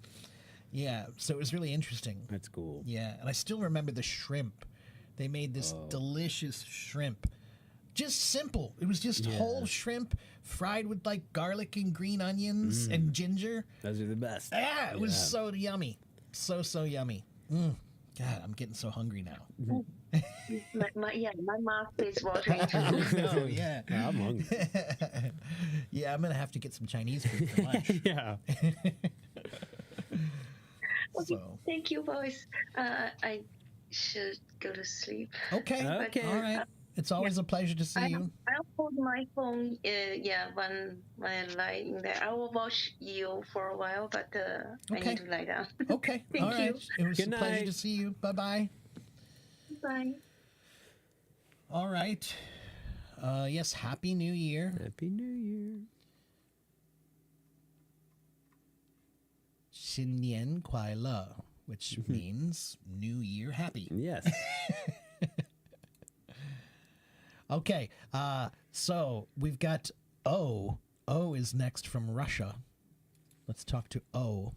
Yeah, so it was really interesting. That's cool. Yeah, and I still remember the shrimp. They made this delicious shrimp. Just simple. It was just whole shrimp fried with like garlic and green onions and ginger. Those are the best. Yeah, it was so yummy. So yummy. God, I'm getting so hungry now. my mouth is watering. Oh, yeah. I'm hungry. Yeah, I'm going to have to get some Chinese food for lunch. Yeah. So. Thank you, boys. I should go to sleep. Okay. All right. It's always a pleasure to see you. I'll hold my phone. When I lie in there, I will watch you for a while, but I need to lie down. Okay. Thank all right. you. It was Good a pleasure night. to see you. Bye-bye. Bye. All right. Yes, Happy New Year. Happy New Year. 新年快乐, which means New Year Happy. Yes. Okay, so we've got O. O is next from Russia. Let's talk to O.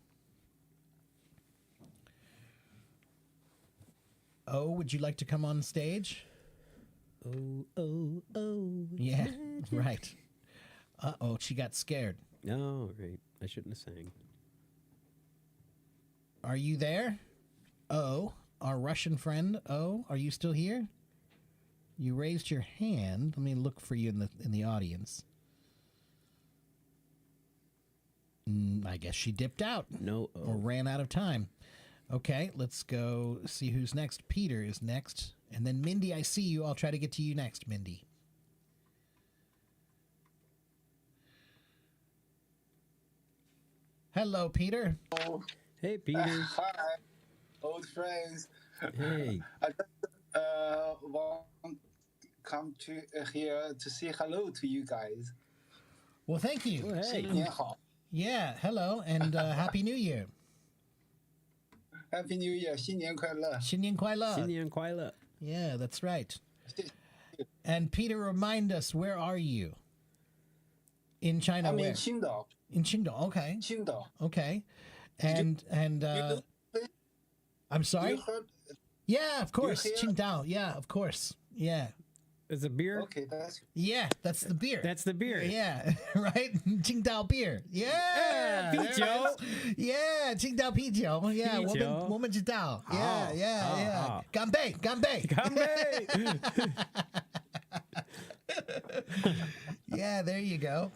O, would you like to come on stage? Oh, oh, oh. Yeah, right. Uh-oh, she got scared. Oh, right. I shouldn't have sang. Are you there? Oh, our Russian friend. Oh, are you still here? You raised your hand. Let me look for you in the audience. I guess she dipped out. No. Or ran out of time. Okay, let's go see who's next. Peter is next. And then Mindy, I see you. I'll try to get to you next, Mindy. Hello, Peter. Oh, Hey, Peter. hi, old friends. Hey. I just want come to here to say hello to you guys. Well, thank you. Oh, hey. 新年好 Yeah, hello, and Happy New Year. Happy New Year, 新年快乐. 新年快乐. 新年快乐. Yeah, that's right. And Peter, remind us, where are you? In China, I'm where? in 青岛. In Qingdao, okay. 青岛. Okay. You I'm sorry? heard? Yeah, of course. hear? Qingdao, yeah, of course. Yeah. Is it beer? Okay, that's Yeah, that's the beer. That's the beer. Yeah, right? Qingdao beer. Yeah. there it 啤酒. is. Yeah, Qingdao 啤酒. Yeah, 啤酒。我们知道. Yeah, Oh, yeah, oh, yeah. oh. 干杯, 干杯. Yeah, there you go.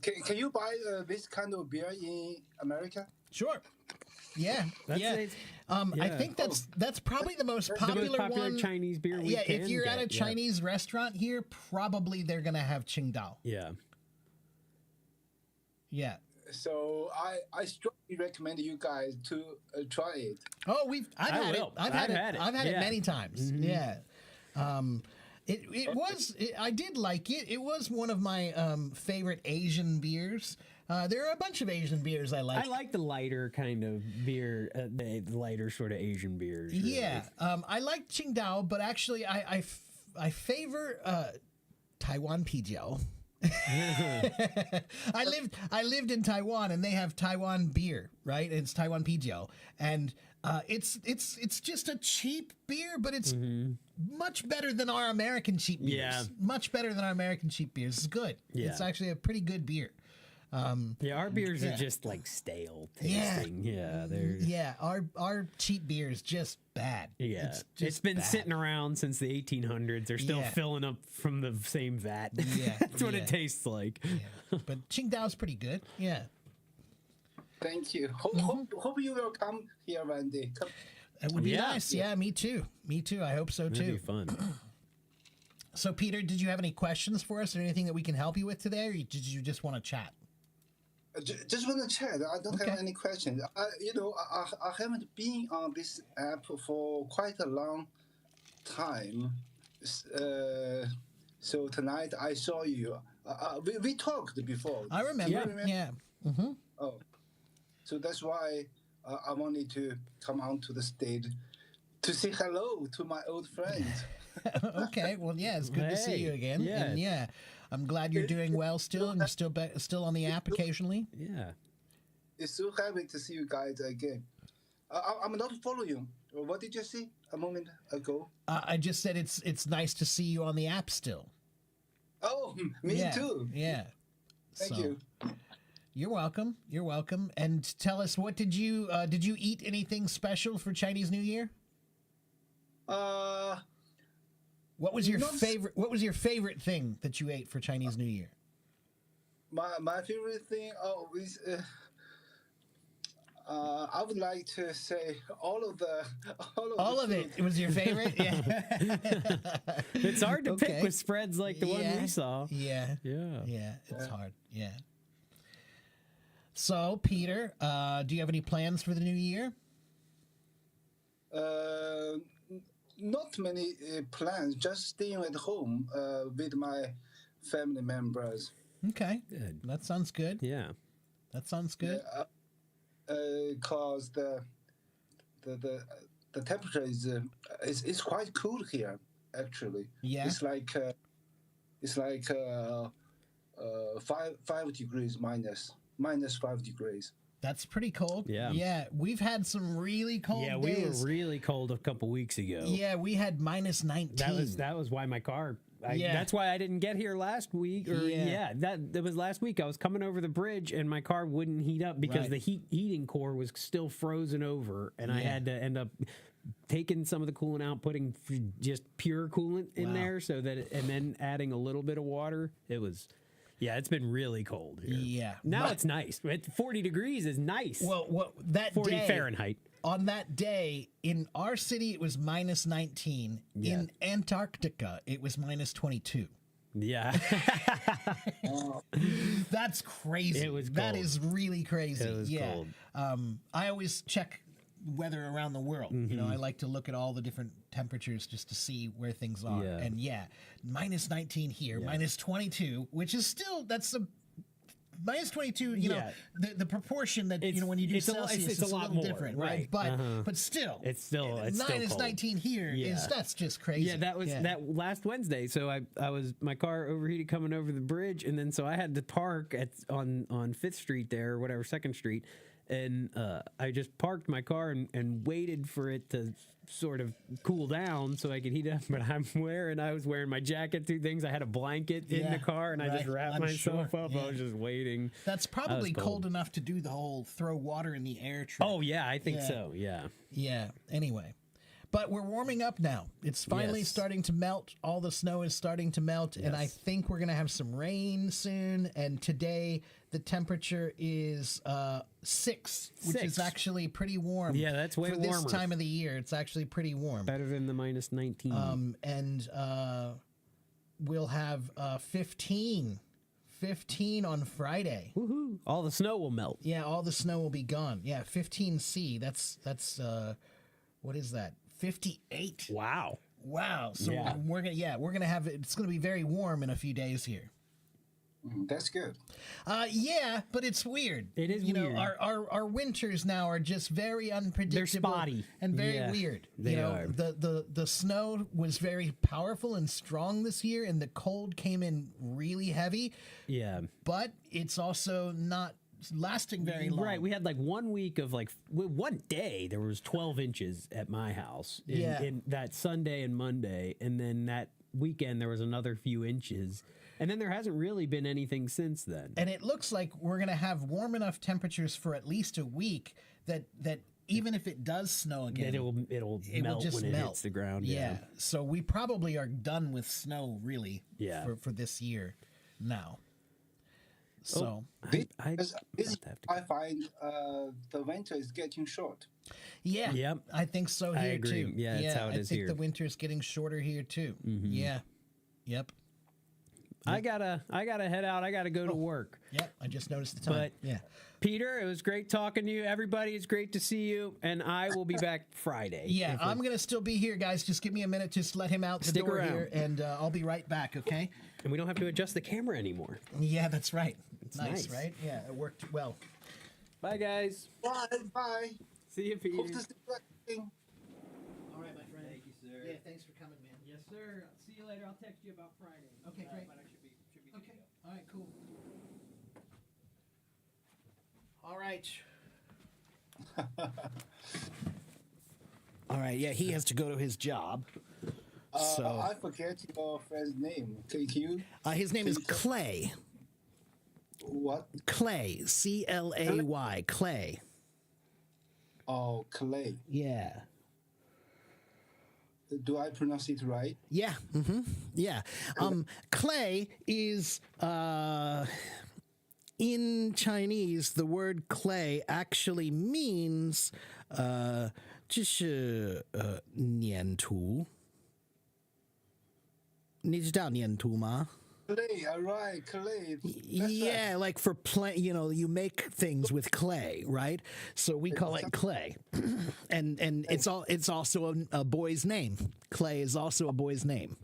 Can you buy this kind of beer in America? Sure. Yeah, That's yeah. it. I Yeah. think that's probably the most The popular, most popular one. Chinese beer we Yeah, can if you're at a get, yeah. Chinese restaurant here, probably they're gonna have Qingdao. Yeah. Yeah. So I strongly recommend you guys to try it. Oh, I've I had it. will. I've had it. I've had it yeah. many times. Yeah. I did like it. It was one of my favorite Asian beers. There are a bunch of Asian beers I like. I like the lighter kind of beer, the lighter sort of Asian beers. Really. Yeah, I like Qingdao, but actually, I favor Taiwan Pijiao. I lived in Taiwan, and they have Taiwan beer, right? It's Taiwan Pijiao, and it's just a cheap beer, but it's much better than our American cheap beers. Yeah. Much better than our American cheap beers. It's good. Yeah. It's actually a pretty good beer. Yeah, our beers Yeah. are just like stale Yeah. tasting. Yeah, they're Yeah, our cheap beer is just bad. yeah. It's It's just been bad. sitting around since the 1800s. They're still Yeah. filling up from the same vat. Yeah, That's what yeah. it tastes like. Yeah. But Qingdao's pretty good. Yeah. Thank you. Hope you will come here one day. Come. It would be Yeah. nice. Yeah, me too. Me too. I hope so That'd be too. fun. So, Peter, did you have any questions for us or anything that we can help you with today, or did you just want to chat? Just want to chat. I don't Okay. have any questions. I haven't been on this app for quite a long time. So tonight I saw you. We talked before. I remember. Yeah. Yeah. Oh, so that's why I wanted to come onto the stage to say hello to my old friends. Okay. Well, yeah, it's good to see you Hey, again. yeah. And yeah, I'm glad you're doing well still, and you're still on the app occasionally. Yeah. It's so happy to see you guys again. I'm not following. What did you say a moment ago? I just said it's nice to see you on the app still. Oh, me Yeah. too. Yeah. Thank So, you. You're welcome. You're welcome. And tell us, what did you eat anything special for Chinese New Year? What was your Not- favorite? What was your favorite thing that you ate for Chinese New Year? My favorite thing is I would like to say all of All of it. It was your favorite. Yeah. It's hard to Okay. pick with spreads like the one Yeah. we saw. Yeah. Yeah. Yeah. It's hard. Yeah. So, Peter, do you have any plans for the new year? Not many plans. Just staying at home with my family members. Okay. Good. That sounds good. Yeah. That sounds good. Cause the temperature is quite cool here. Actually, Yeah. it's like 5 degrees minus -5 degrees. That's pretty cold. Yeah. Yeah. We've had some really cold Yeah, days. we were really cold a couple weeks ago. Yeah, we had minus 19. That was why my car. Yeah. That's why I didn't get here last week. That was last week. I was coming over the bridge and my car wouldn't heat up because Right. the heating core was still frozen over, and I Yeah. had to end up taking some of the coolant out, putting just pure coolant in Wow. there, and then adding a little bit of water. It was. Yeah, it's been really cold here. Yeah. Now But- it's nice. 40 degrees is nice. Well, that 40 day, Fahrenheit. On that day, in our city, it was minus 19. Yeah. In Antarctica, it was minus 22. Yeah. That's crazy. It was That cold. is really crazy. It was yeah. cold. I always check weather around the world. You know, I like to look at all the different temperatures just to see where things are. Yeah. And yeah, minus 19 here, minus 22, which is still, that's a minus 22, you know, Yeah. the proportion that, It's- you know, when you do it's a lo- Celsius, it's a lot little more, different, right. right? But still, It's still minus cold. 19 here is Yeah. that's just crazy. Yeah, that was that last Wednesday. So I was my car overheated coming over the bridge, and then so I had to park on Fifth Street there, or whatever, 2nd Street, and I just parked my car and waited for it to sort of cool down so I could heat up. But I was wearing my jacket, 2 things. I had a blanket in Yeah, the car, and I just right. wrapped I'm myself sure, up. yeah. I was just waiting. That's probably cold. cold enough to do the whole throw water in the air trick. Oh yeah, I think Yeah. so. Yeah. Yeah, anyway. But we're warming up now. It's finally Yes. starting to melt. All the snow is starting to melt, and I Yes. think we're going to have some rain soon. And today, the temperature is 6, which is 6. actually pretty warm. Yeah, that's way For this warmer. time of the year, it's actually pretty warm. Better than the minus 19. And we'll have 15 on Friday. Woohoo! All the snow will melt. Yeah, all the snow will be gone. Yeah, 15C. That's what is that? 58. Wow. Wow. So Yeah. we're gonna have it's gonna be very warm in a few days here. That's good. Yeah, but it's weird. It is you weird. know, our winters now are just very unpredictable. spotty. and very Yeah, weird. they you know, are. the snow was very powerful and strong this year, and the cold came in really heavy. Yeah. But it's also not lasting very long. Right. We had like 1 week of one day there was 12 inches at my house in that Sunday and Monday. And then that weekend there was another few inches. And then there hasn't really been anything since then. And it looks like we're going to have warm enough temperatures for at least a week that even if it does snow again, It'll it will melt just when it melt. hits the ground. Yeah. So we probably are done with snow really Yeah. for this year now. So I find the winter is getting short. yeah, Yep. I think so I here agree. too. Yeah, that's how it I is think here. the winter is getting shorter here too. Yeah. Yep. I gotta head out. I gotta go to work. Yep. I just noticed the time. But yeah. Peter, it was great talking to you. Everybody, it's great to see you. And I will be back Friday. Yeah, I'm going to still be here, guys. Just give me a minute. Just let him out the Stick door around. here, and I'll be right back, okay? And we don't have to adjust the camera anymore. Yeah, that's right. It's nice. right? Yeah, it worked well. Bye, guys. Bye, bye. See you, Peter. Hope to see you again. All right, my friend. Thank you, sir. Yeah, thanks for coming, man. Yes, sir. I'll see you later. I'll text you about Friday. Okay, great. But I should be Okay. All right, cool. All right. All right, yeah, he has to go to his job. So I forget your friend's name. Can you? his name is Clay. What? Clay. Clay. Clay. Oh, Clay. Yeah. Do I pronounce it right? Yeah. Yeah. Clay is in Chinese. The word clay actually means 就是粘土。你知道粘土吗？ Clay, all right, Clay. That's Yeah, right. like for play, you know, you make things with clay, right? So we call it clay, and it's also a boy's name. Clay is also a boy's name.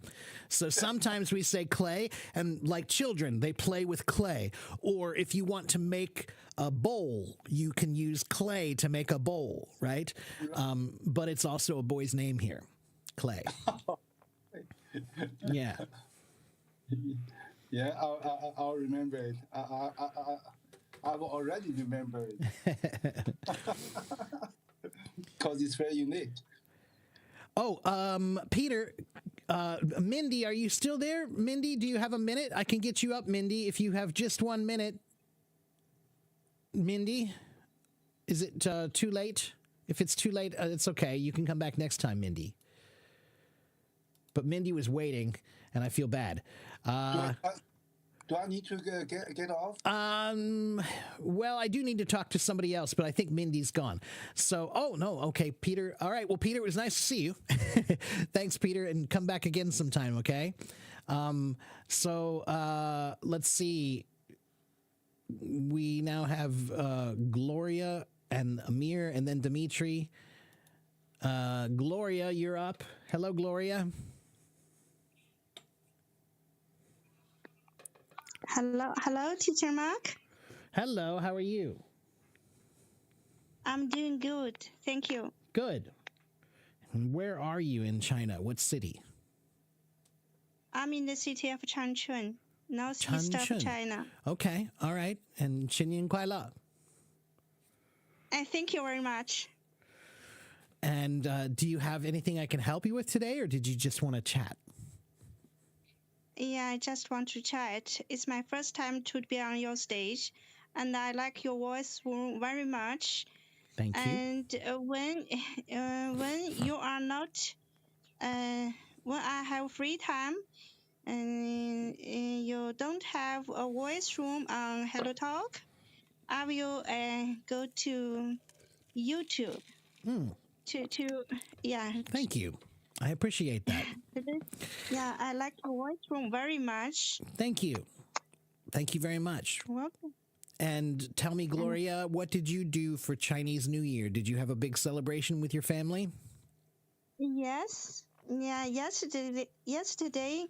So sometimes we say clay, and like children, they play with clay. Or if you want to make a bowl, you can use clay to make a bowl, right? But it's also a boy's name here, Clay. Yeah. Yeah, I'll remember it. I've already remembered because it's very unique. Oh, Peter, Mindy, are you still there? Mindy, do you have a minute? I can get you up, Mindy, if you have just 1 minute. Mindy, is it too late? If it's too late, it's okay. You can come back next time, Mindy. But Mindy was waiting, and I feel bad. Do I need to get off? Well, I do need to talk to somebody else, but I think Mindy's gone. So, oh, no, okay, Peter. All right, well, Peter, it was nice to see you. Thanks, Peter, and come back again sometime, okay? Let's see. We now have Gloria and Amir and then Dimitri. Gloria, you're up. Hello, Gloria. Hello, Teacher Mark. Hello, how are you? I'm doing good, thank you. Good. And where are you in China? What city? I'm in the city of Changchun, northeast Changchun. of China. Okay, all right. And 新年快乐. Thank you very much. And do you have anything I can help you with today, or did you just want to chat? Yeah, I just want to chat. It's my first time to be on your stage, and I like your voice very much. Thank you. And when you are not, when I have free time, and you don't have a voice room on Hello Talk, I will go to YouTube. Yeah. Thank you. I appreciate that. Yeah, I like your voice room very much. Thank you. Thank you very much. Welcome. And tell me, Gloria, what did you do for Chinese New Year? Did you have a big celebration with your family? Yes. Yeah, yesterday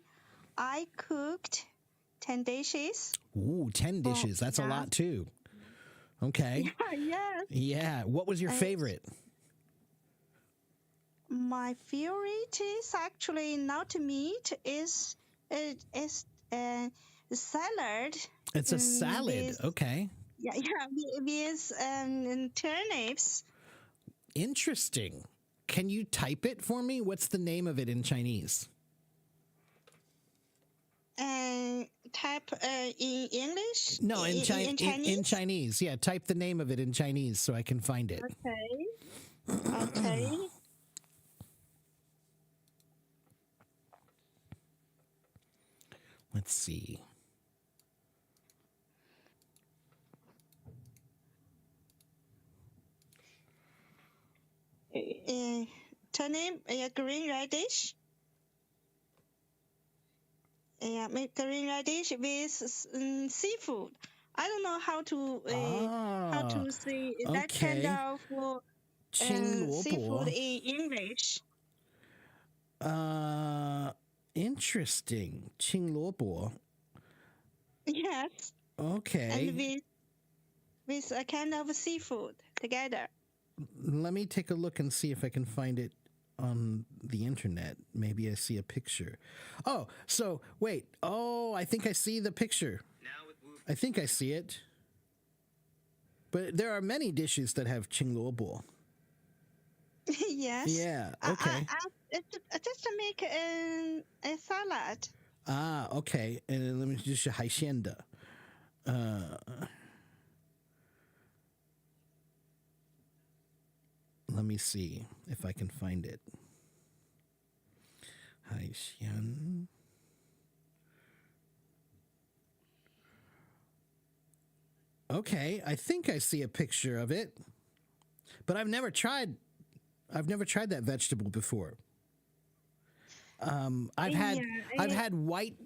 I cooked 10 dishes. Ooh, 10 dishes. That's a lot too. Okay. Yes. Yeah. What was your favorite? My favorite is actually not meat. Is salad. It's a salad. Okay. Yeah, with turnips. Interesting. Can you type it for me? What's the name of it in Chinese? Type in English? No, in Chinese. In Chinese. Yeah, type the name of it in Chinese so I can find it. Okay. Let's see. Turnip, green radish. Yeah, make green radish with seafood. I don't know how to say that kind of seafood in English. Interesting. 青萝卜. Yes. Okay. And with a kind of seafood together. Let me take a look and see if I can find it on the internet. Maybe I see a picture. Oh, so wait. Oh, I think I see the picture. I think I see it. But there are many dishes that have 青萝卜. Yes. Yeah. Okay. I just make a salad. Ah, okay. And let me just 海鲜的. Let me see if I can find it. 海鲜. Okay, I think I see a picture of it. But I've never tried that vegetable before. I've had white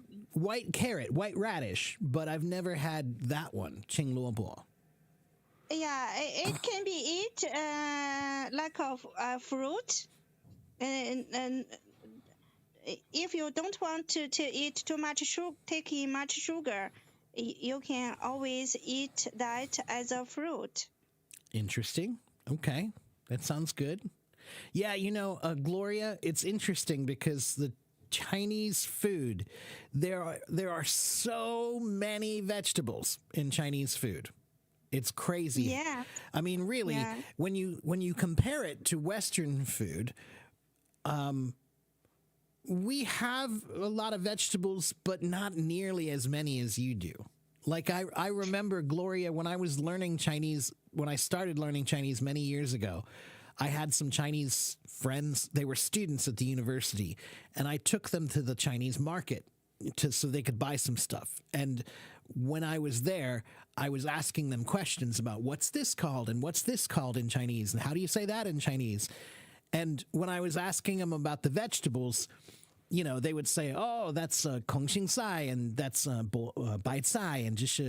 carrot, white radish, but I've never had that one, 青萝卜. Yeah, it can be eat like a fruit, and if you don't want to eat too much sugar, take in much sugar, you can always eat that as a fruit. Interesting. Okay, that sounds good. Yeah, Gloria, it's interesting because the Chinese food, there are so many vegetables in Chinese food. It's crazy. Yeah. I mean, really, Yeah. when you compare it to Western food, we have a lot of vegetables, but not nearly as many as you do. Like I remember, Gloria, when I was learning Chinese, when I started learning Chinese many years ago, I had some Chinese friends. They were students at the university, and I took them to the Chinese market so they could buy some stuff. And when I was there, I was asking them questions about what's this called and what's this called in Chinese and how do you say that in Chinese. And when I was asking them about the vegetables, you know, they would say, "Oh, that's Kong Xing Sai, and that's Bai Cai, and just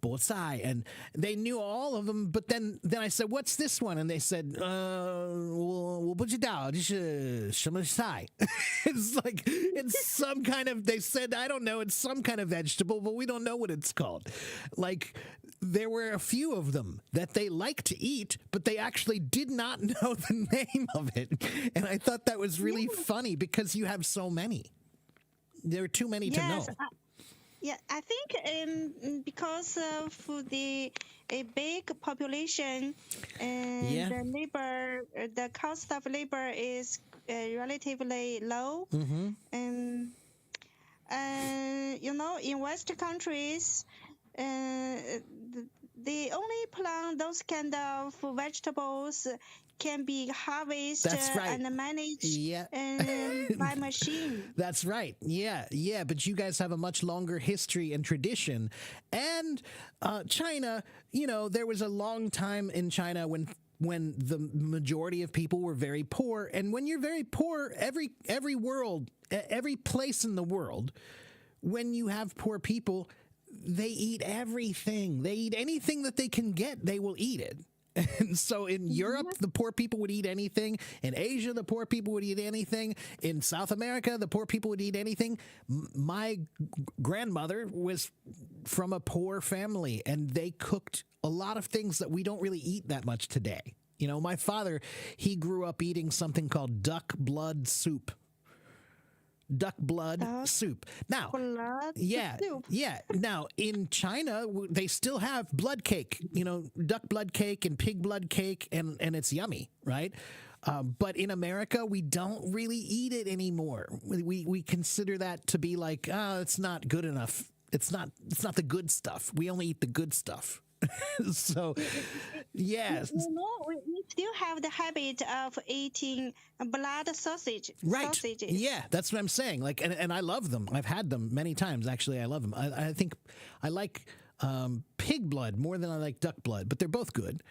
Bo Cai," and they knew all of them. But then I said, "What's this one?" And they said, 我不知道，这是什么菜." It's like it's some kind of. They said, "I don't know. It's some kind of vegetable, but we don't know what it's called." Like there were a few of them that they liked to eat, but they actually did not know the name of it, and I thought that was really funny because you have so many. There are too many to know. Yeah, I think because of the big population and Yeah. the labor, the cost of labor is relatively low. And you know, in Western countries, they only plant those kind of vegetables can be harvested That's right. and managed Yeah. by machine. That's right. Yeah. But you guys have a much longer history and tradition. And China, you know, there was a long time in China when the majority of people were very poor. And when you're very poor, every place in the world, when you have poor people, they eat everything. They eat anything that they can get. They will eat it. And so in Europe, the poor people would eat anything. In Asia, the poor people would eat anything. In South America, the poor people would eat anything. My grandmother was from a poor family, and they cooked a lot of things that we don't really eat that much today. You know, my father, he grew up eating something called duck blood soup. Duck blood soup. Now, yeah. Now, in China, they still have blood cake, you know, duck blood cake and pig blood cake, and it's yummy, right? But in America, we don't really eat it anymore. We consider that to be like, it's not good enough. It's not the good stuff. We only eat the good stuff. So, yes. You know, we still have the habit of eating blood sausage. Right. Sausages. Yeah, that's what I'm saying. Like, and I love them. I've had them many times. Actually, I love them. I think I like pig blood more than I like duck blood, but they're both good.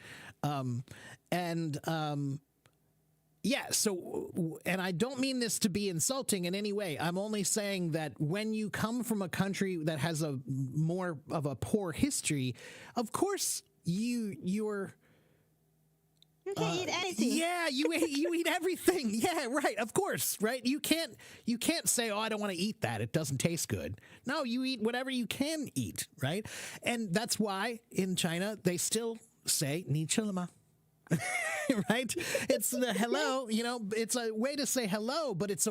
Yeah, so, and I don't mean this to be insulting in any way. I'm only saying that when you come from a country that has a more of a poor history, of course you're You can eat anything. yeah, you eat everything. Yeah, right. Of course, right? You can't say, "Oh, I don't want to eat that. It doesn't taste good." No, you eat whatever you can eat, right? And that's why in China they still say 你吃了吗? Right? It's the hello, you know, it's a way to say hello, but it's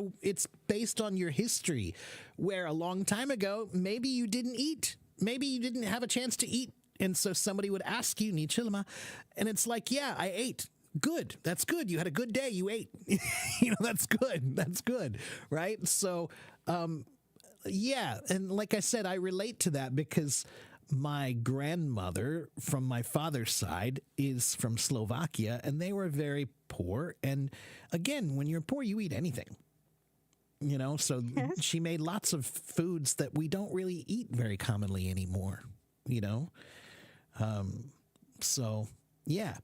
based on your history, where a long time ago maybe you didn't eat. Maybe you didn't have a chance to eat. And so somebody would ask you, 你吃了吗? And it's like, yeah, I ate. Good. That's good. You had a good day. You ate. You know, that's good. That's good. Right? So, yeah. And like I said, I relate to that because my grandmother from my father's side is from Slovakia, and they were very poor. And again, when you're poor, you eat anything. You know, so she made lots of foods that we don't really eat very commonly anymore, you know? So, yeah.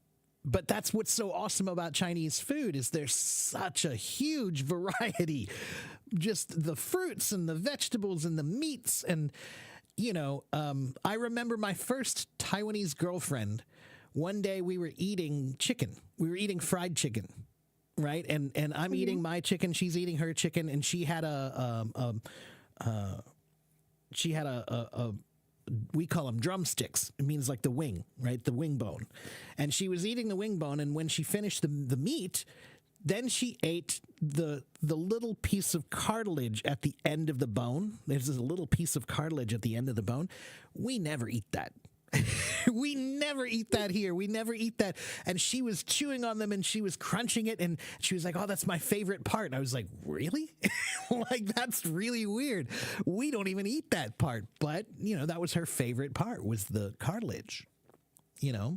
But that's what's so awesome about Chinese food is there's such a huge variety. Just the fruits and the vegetables and the meats. And, you know, I remember my first Taiwanese girlfriend. One day we were eating chicken. We were eating fried chicken. Right. And I'm eating my chicken. She's eating her chicken. And she had we call them drumsticks. It means like the wing, right? The wing bone. And she was eating the wing bone. And when she finished the meat, then she ate the little piece of cartilage at the end of the bone. There's this little piece of cartilage at the end of the bone. We never eat that. We never eat that here. We never eat that. And she was chewing on them and she was crunching it and she was like, oh, that's my favorite part. And I was like, really? Like, that's really weird. We don't even eat that part. But, that was her favorite part, was the cartilage. Yeah,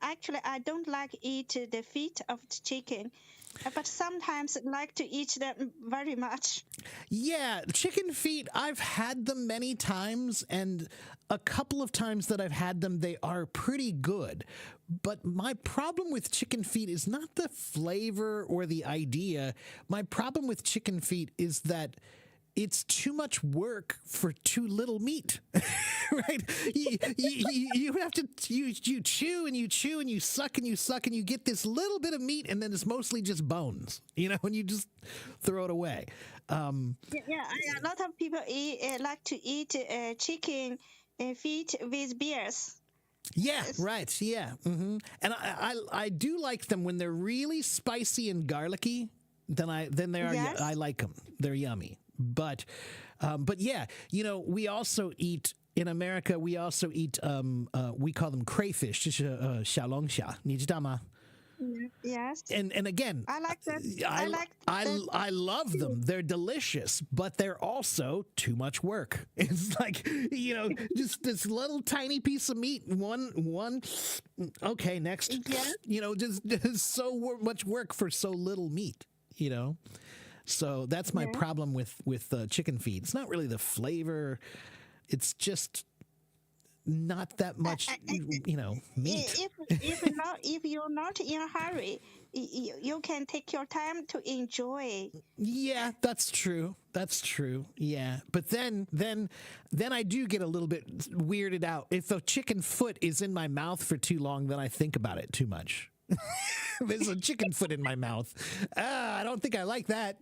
actually, I don't like eat the feet of the chicken, but sometimes like to eat them very much. Yeah, chicken feet, I've had them many times, and a couple of times that I've had them, they are pretty good. But my problem with chicken feet is not the flavor or the idea. My problem with chicken feet is that it's too much work for too little meat, right? You have to, you chew and you chew and you suck and you suck and you get this little bit of meat and then it's mostly just bones, and you just throw it away. A lot of people like to eat chicken feet with beers. Yeah, right. Yeah. And I do like them when they're really spicy and garlicky. Then they are. Yes. I like them. They're yummy. But yeah, we also eat in America. We also eat. We call them crayfish. 就是小龙虾，你知道吗？ Yes. And again, I like that. I love them. They're delicious, but they're also too much work. It's like, just this little tiny piece of meat. One. Okay, next. Yeah. Just so much work for so little meat. So that's my problem with chicken feet. It's not really the flavor. It's just not that much, meat. If you're not in a hurry, you can take your time to enjoy. Yeah, that's true. That's true. Yeah, but then I do get a little bit weirded out. If a chicken foot is in my mouth for too long, then I think about it too much. There's a chicken foot in my mouth. I don't think I like that.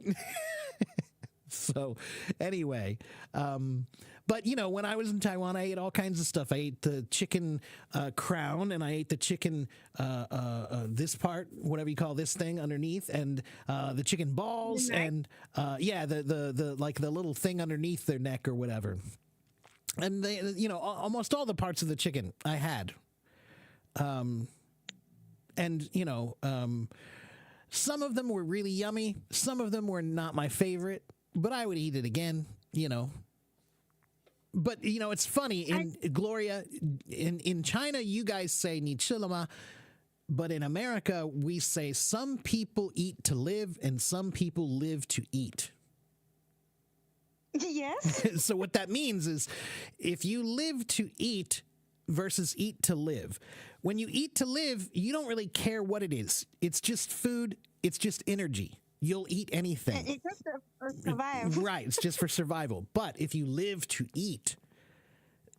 So anyway, but when I was in Taiwan, I ate all kinds of stuff. I ate the chicken crown, and I ate the chicken this part, whatever you call this thing underneath, and the chicken balls, and the like the little thing underneath their neck or whatever. And they, almost all the parts of the chicken I had. And, some of them were really yummy. Some of them were not my favorite, but I would eat it again, But, it's funny. Gloria, in China, you guys say 你吃了吗? But in America, we say some people eat to live and some people live to eat. Yes. So what that means is if you live to eat versus eat to live. When you eat to live, you don't really care what it is. It's just food. It's just energy. You'll eat anything. It's just for survival. Right. It's just for survival. But if you live to eat,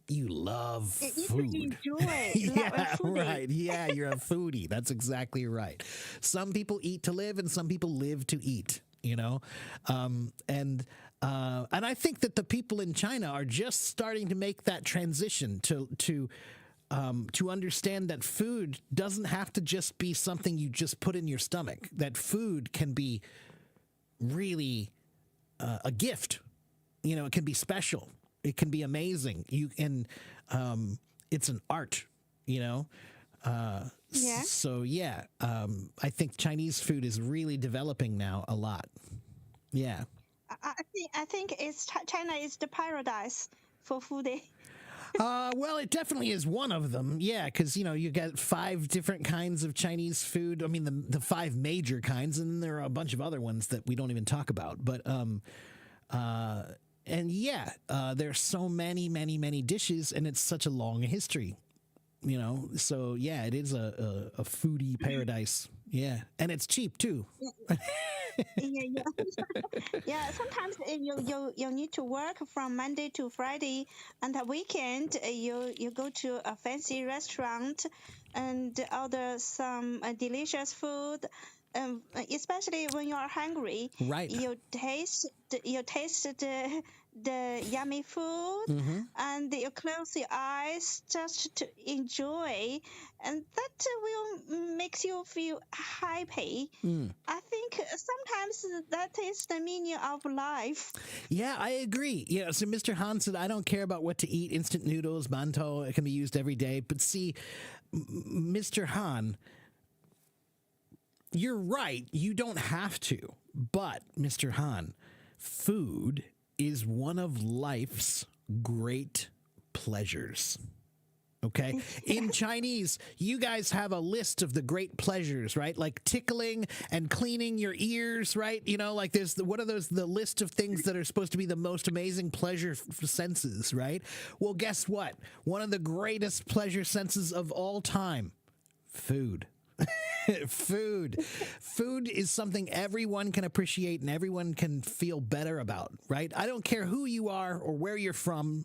you love food. You enjoy. Yeah, right. Yeah, you're a foodie. That's exactly right. Some people eat to live and some people live to eat, And I think that the people in China are just starting to make that transition to understand that food doesn't have to just be something you just put in your stomach. That food can be really a gift. It can be special. It can be amazing. It's an art. Yeah. So yeah, I think Chinese food is really developing now a lot. Yeah. I think China is the paradise for foodie. Well, it definitely is one of them. Yeah, because, you got 5 different kinds of Chinese food. I mean, the 5 major kinds, and then there are a bunch of other ones that we don't even talk about. But, there's so many, many, many dishes, and it's such a long history, So, yeah, it is a foodie paradise. Yeah, and it's cheap, too. Yeah, sometimes you need to work from Monday to Friday, and the weekend you go to a fancy restaurant and order some delicious food. Especially when you are hungry, right? You taste the yummy food, and you close your eyes just to enjoy, and that will makes you feel happy. I think sometimes that is the meaning of life. Yeah, I agree. Yeah, so Mr. Han said, I don't care about what to eat. Instant noodles, mantou, it can be used every day. But see, Mr. Han, you're right. You don't have to. But, Mr. Han, food is one of life's great pleasures. Okay. In Chinese, you guys have a list of the great pleasures, right? Like tickling and cleaning your ears, right? You know, like there's what are those, the list of things that are supposed to be the most amazing pleasure senses, right? Well, guess what? One of the greatest pleasure senses of all time, food. Food is something everyone can appreciate and everyone can feel better about, right? I don't care who you are or where you're from.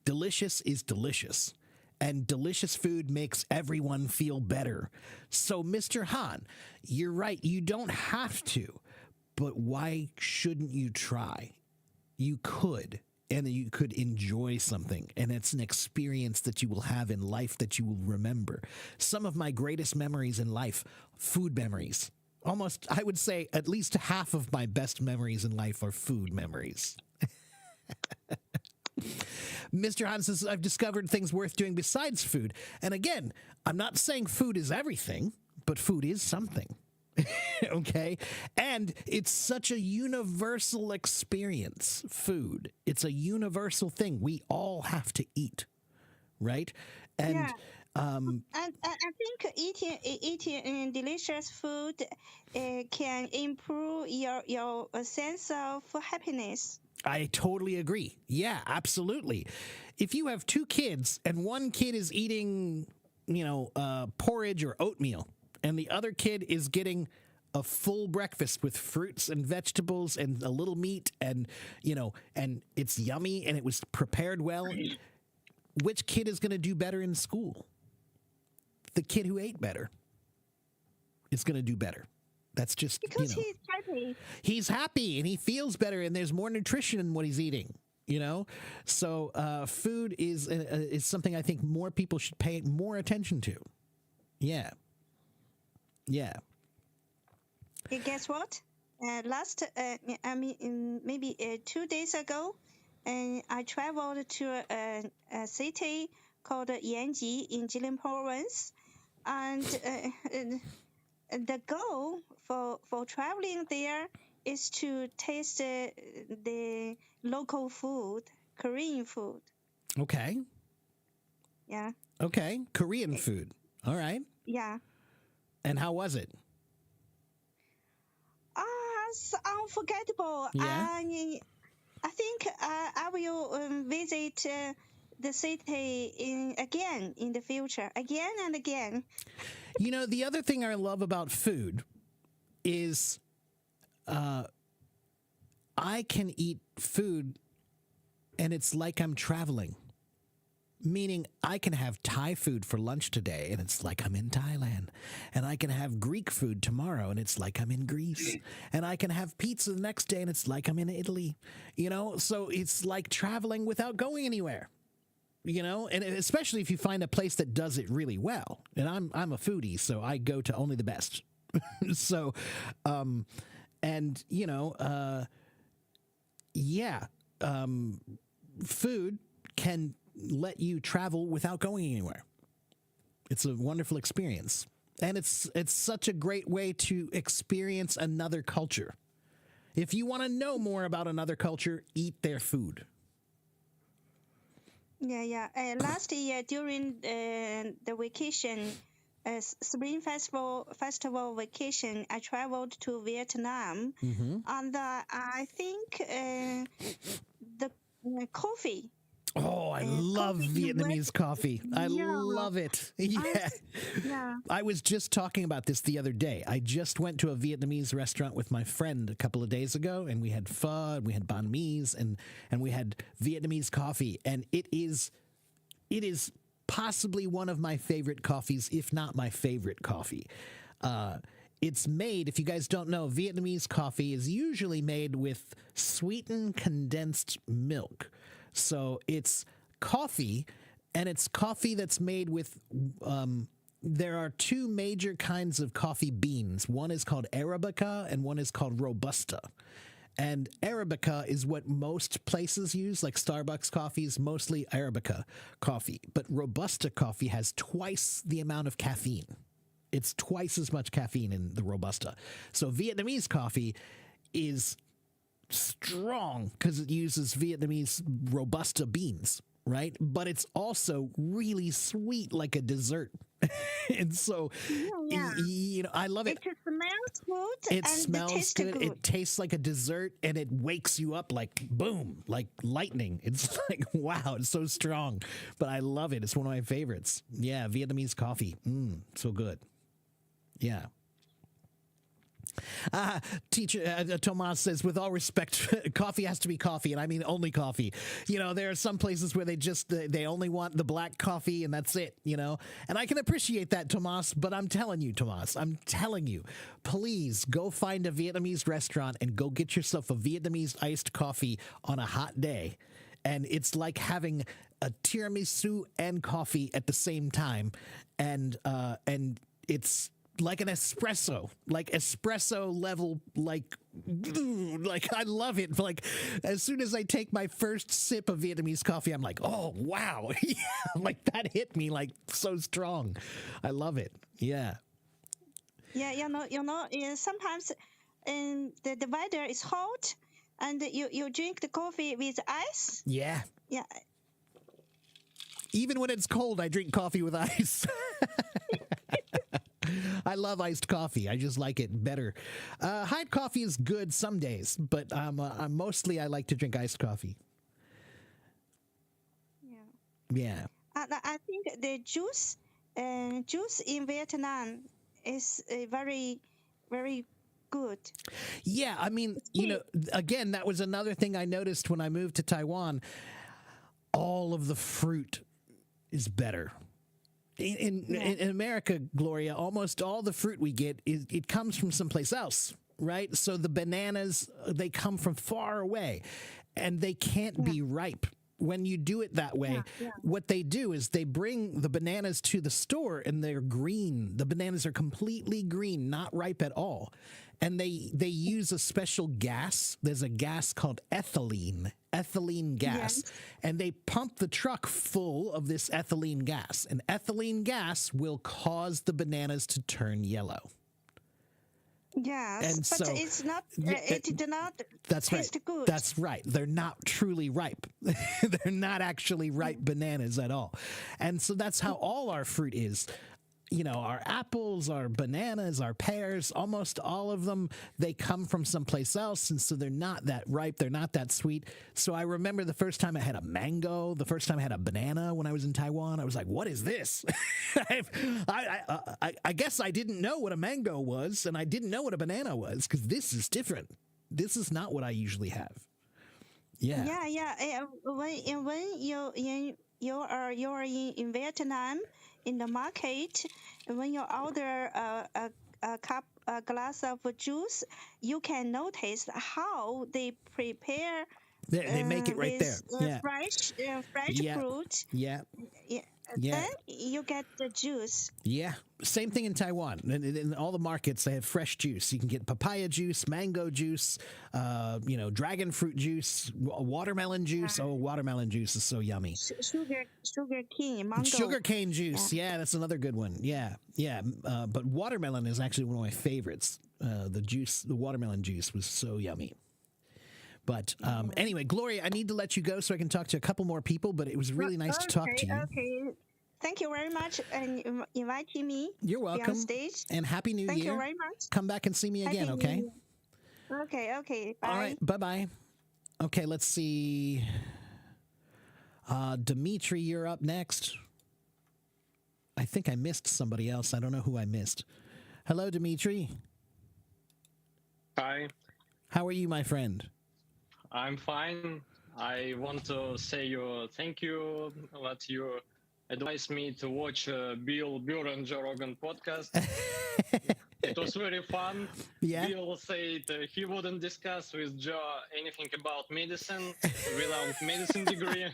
Delicious is delicious. And delicious food makes everyone feel better. So, Mr. Han, you're right. You don't have to. But why shouldn't you try? You could. And you could enjoy something. And it's an experience that you will have in life that you will remember. Some of my greatest memories in life, food memories. Almost, I would say, at least half of my best memories in life are food memories. Mr. Han says, I've discovered things worth doing besides food. And again, I'm not saying food is everything, but food is something. Okay? And it's such a universal experience, food. It's a universal thing. We all have to eat, right? And Yeah. And I think eating delicious food can improve your sense of happiness. I totally agree. Yeah, absolutely. If you have two kids and one kid is eating, porridge or oatmeal, and the other kid is getting a full breakfast with fruits and vegetables and a little meat and, and it's yummy and it was prepared well, which kid is going to do better in school? The kid who ate better is going to do better. That's just, because he's happy. He's happy and he feels better and there's more nutrition in what he's eating, So food is something I think more people should pay more attention to. Yeah. Yeah. Guess what? Maybe 2 days ago, I traveled to a city called Yanji in Jilin province. And the goal for traveling there is to taste the local food, Korean food. Okay. Yeah. Okay. Korean food. All right. Yeah. And how was it? It's unforgettable. Yeah. I think I will visit the city again in the future, again and again. The other thing I love about food is I can eat food and it's like I'm traveling. Meaning I can have Thai food for lunch today and it's like I'm in Thailand. And I can have Greek food tomorrow and it's like I'm in Greece. And I can have pizza the next day and it's like I'm in Italy. So it's like traveling without going anywhere. And especially if you find a place that does it really well. And I'm a foodie, so I go to only the best. So, food can let you travel without going anywhere. It's a wonderful experience. And it's such a great way to experience another culture. If you want to know more about another culture, eat their food. Yeah. Last year during the vacation, Spring Festival vacation, I traveled to Vietnam, and I think the coffee. Oh, I love Vietnamese coffee. I love it. Yeah. I was just talking about this the other day. I just went to a Vietnamese restaurant with my friend a couple of days ago, and we had pho, we had banh mi's, and we had Vietnamese coffee. And it is possibly one of my favorite coffees, if not my favorite coffee. It's made, if you guys don't know, Vietnamese coffee is usually made with sweetened condensed milk. So it's coffee, and it's coffee that's made with there are two major kinds of coffee beans. One is called Arabica and one is called Robusta. And Arabica is what most places use, like Starbucks coffees, mostly Arabica coffee. But Robusta coffee has twice the amount of caffeine. It's twice as much caffeine in the Robusta. So Vietnamese coffee is strong because it uses Vietnamese Robusta beans, right? But it's also really sweet like a dessert. And so, you know, I love it. It smells good. It and smells tastes good. It tastes like a dessert, and it wakes you up like boom, like lightning. It's like, wow, it's so strong. But I love it. It's one of my favorites. Yeah, Vietnamese coffee. So good. Yeah. Teacher Tomas says, with all respect, coffee has to be coffee, and I mean only coffee. You know, there are some places where they only want the black coffee, and that's it. You know, and I can appreciate that, Tomas. But I'm telling you, Tomas, please go find a Vietnamese restaurant and go get yourself a Vietnamese iced coffee on a hot day, and it's like having a tiramisu and coffee at the same time, and it's like an espresso level, like I love it. Like as soon as I take my first sip of Vietnamese coffee, I'm like, oh wow, yeah, like that hit me like so strong. I love it. Yeah. Yeah, sometimes the weather is hot, and you drink the coffee with ice. Yeah. Yeah. Even when it's cold, I drink coffee with ice. I love iced coffee. I just like it better. Hot coffee is good some days, but mostly I like to drink iced coffee. Yeah. I think the juice in Vietnam is very, very good. Yeah, I mean, you know, again, that was another thing I noticed when I moved to Taiwan. All of the fruit is better. In America, Gloria, almost all the fruit we get, it comes from someplace else, right? So the bananas, they come from far away, and they can't be ripe. When you do it that way, what they do is they bring the bananas to the store, and they're green. The bananas are completely green, not ripe at all. And they use a special gas. There's a gas called ethylene gas. And they pump the truck full of this ethylene gas. And ethylene gas will cause the bananas to turn yellow. Yes, And but so, it's not. it did not That's taste right. good. That's right. They're not truly ripe. They're not actually ripe bananas at all. And so that's how all our fruit is. You know, our apples, our bananas, our pears, almost all of them, they come from someplace else. And so they're not that ripe. They're not that sweet. So I remember the first time I had a mango, the first time I had a banana when I was in Taiwan, I was like, what is this? I guess I didn't know what a mango was, and I didn't know what a banana was, because this is different. This is not what I usually have. Yeah. When you are in Vietnam in the market, when you order a glass of juice, you can notice how they prepare. They make it right there. Yeah. Fresh fruit. Yeah. Then you get the juice. Yeah. Same thing in Taiwan. In all the markets, they have fresh juice. You can get papaya juice, mango juice, dragon fruit juice, watermelon juice. Oh, watermelon juice is so yummy. Sugar cane, mango. Sugar cane juice. Yeah, that's another good one. Yeah. But watermelon is actually one of my favorites. The watermelon juice was so yummy. But anyway, Gloria, I need to let you go so I can talk to a couple more people, but it was really nice to talk to you. Okay. Thank you very much for inviting me. You're welcome. On stage. And Happy New Year. Thank you very much. Come back and see me again, okay? Okay. Bye. All right. Bye-bye. Okay, let's see. Dimitri, you're up next. I think I missed somebody else. I don't know who I missed. Hello, Dimitri. Hi. How are you, my friend? I'm fine. I want to say thank you that you advised me to watch Bill Burr and Joe Rogan podcast. It was very fun. Yeah. Bill said he wouldn't discuss with Joe anything about medicine without medicine degree.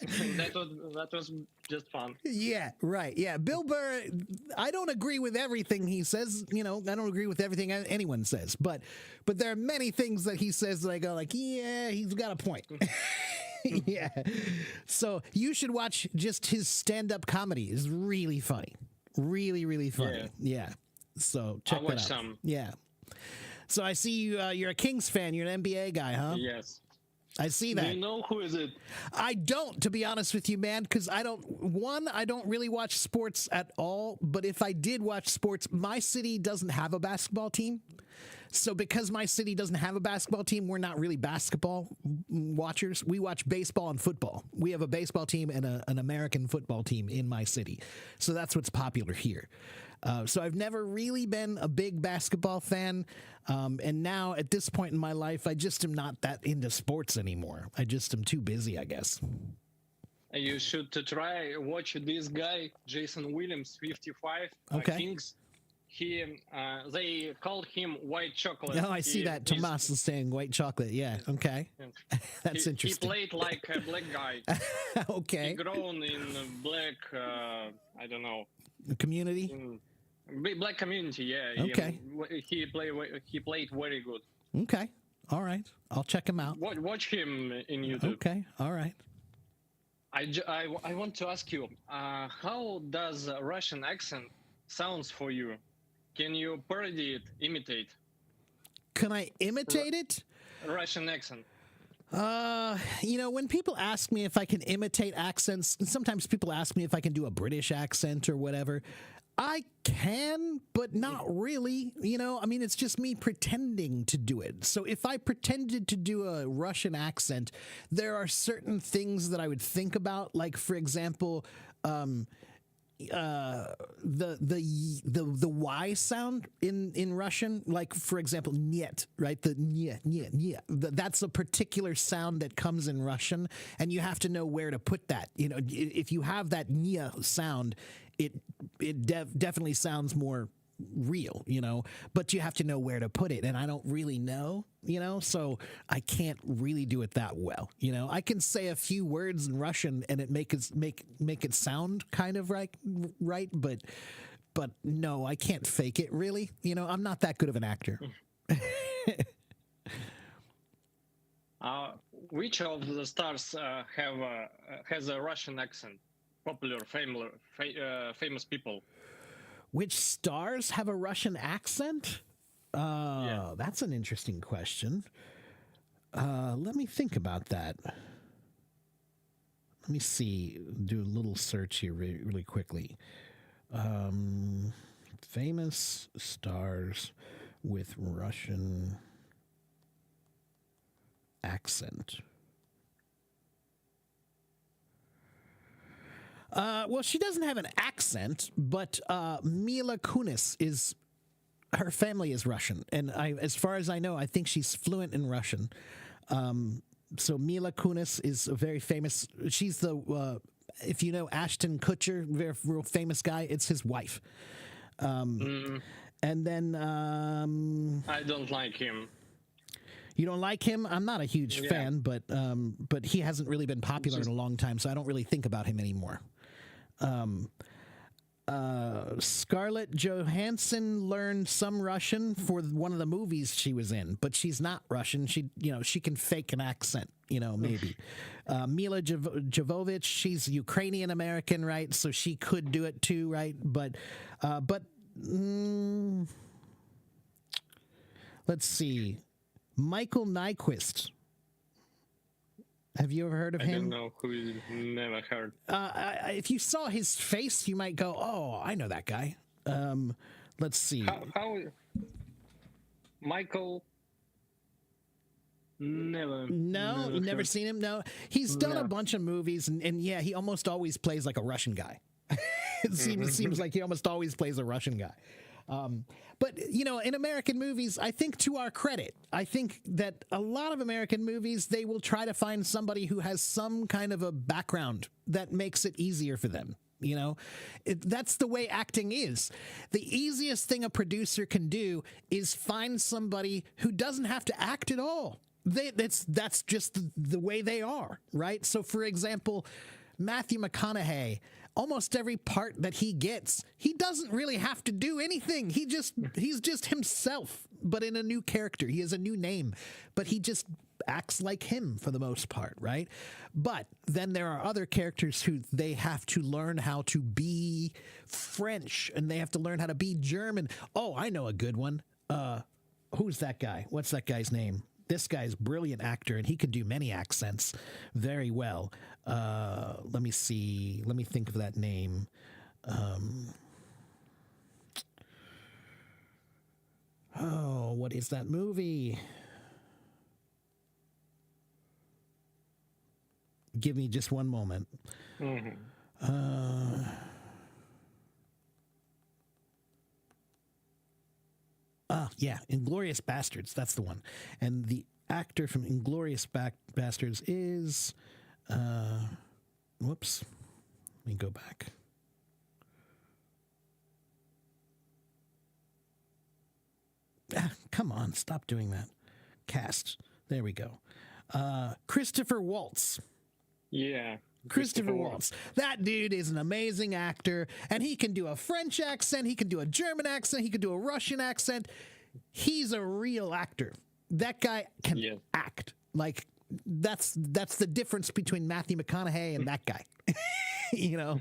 that was just fun. Yeah, right. Yeah, Bill Burr. I don't agree with everything he says. I don't agree with everything anyone says. But there are many things that he says that I go like, yeah, he's got a point. Yeah. So you should watch just his stand-up comedy. It's really funny. Really, really funny. Yeah. So check I'll that watch out. some. Yeah. So I see you. You're a Kings fan. You're an NBA guy, huh? Yes. I see Do that. you know who is it? I don't, to be honest with you, man, because I don't really watch sports at all. But if I did watch sports, my city doesn't have a basketball team. So because my city doesn't have a basketball team, we're not really basketball watchers. We watch baseball and football. We have a baseball team and an American football team in my city. So that's what's popular here. So I've never really been a big basketball fan. And now at this point in my life, I just am not that into sports anymore. I just am too busy, I guess. You should try watch this guy, Jason Williams, 55, Okay. Kings. They called him White Chocolate. Oh, I see that. Tomas is saying white chocolate. Yeah. Okay. That's interesting. He played like a black guy. Okay. He grown in black, I don't know. The community. Black community, yeah. Okay. He played very good. Okay. All right. I'll check him out. Watch him in YouTube. Okay. All right. I want to ask you, how does a Russian accent sounds for you? Can you parody it, imitate? Can I imitate it? Russian accent. When people ask me if I can imitate accents, and sometimes people ask me if I can do a British accent or whatever. I can, but not really. It's just me pretending to do it. So if I pretended to do a Russian accent, there are certain things that I would think about. Like, for example, the Y sound in Russian, like for example, niet, right? The niet. That's a particular sound that comes in Russian, and you have to know where to put that. If you have that niet sound, it definitely sounds more real, but you have to know where to put it, and I don't really know, so I can't really do it that well. I can say a few words in Russian and it make it sound kind of right, but no, I can't fake it really. I'm not that good of an actor. Which of the stars has a Russian accent? Popular, famous people. Which stars have a Russian accent? Yeah. That's an interesting question. Let me think about that. Let me see. Do a little search here really quickly. Famous stars with Russian accent. Well, she doesn't have an accent, but Mila Kunis her family is Russian, and as far as I know, I think she's fluent in Russian. So Mila Kunis is a very famous. She's the if you know Ashton Kutcher, very real famous guy. It's his wife. And then I don't like him. You don't like him? I'm not a huge fan, but he hasn't really been popular in a long time, so I don't really think about him anymore. Scarlett Johansson learned some Russian for one of the movies she was in, but she's not Russian. She can fake an accent, maybe. Mila Jovovich, she's Ukrainian American, right? So she could do it too, right? But let's see. Michael Nyquist. Have you ever heard of him? I don't know who. Never heard. If you saw his face, you might go, "Oh, I know that guy." Let's see. How Michael? Never. No, you've never seen him. No, he's done a bunch of movies, and yeah, he almost always plays like a Russian guy. It seems like he almost always plays a Russian guy. But, in American movies, I think to our credit, I think that a lot of American movies, they will try to find somebody who has some kind of a background that makes it easier for them. That's the way acting is. The easiest thing a producer can do is find somebody who doesn't have to act at all. That's just the way they are, right? So, for example, Matthew McConaughey, almost every part that he gets, he doesn't really have to do anything. He's just himself, but in a new character. He has a new name, but he just acts like him for the most part, right? But then there are other characters who they have to learn how to be French, and they have to learn how to be German. Oh, I know a good one. Who's that guy? What's that guy's name? This guy's a brilliant actor, and he can do many accents very well. Let me see. Let me think of that name. What is that movie? Give me just one moment. Yeah, Inglourious Bastards. That's the one. And the actor from Inglourious Bastards is... whoops. Let me go back. Come on, stop doing that. Cast. There we go. Christopher Waltz. Yeah. Christopher Waltz. That dude is an amazing actor, and he can do a French accent, he can do a German accent, he can do a Russian accent. He's a real actor. That guy can act. Like, that's the difference between Matthew McConaughey and that guy. You know?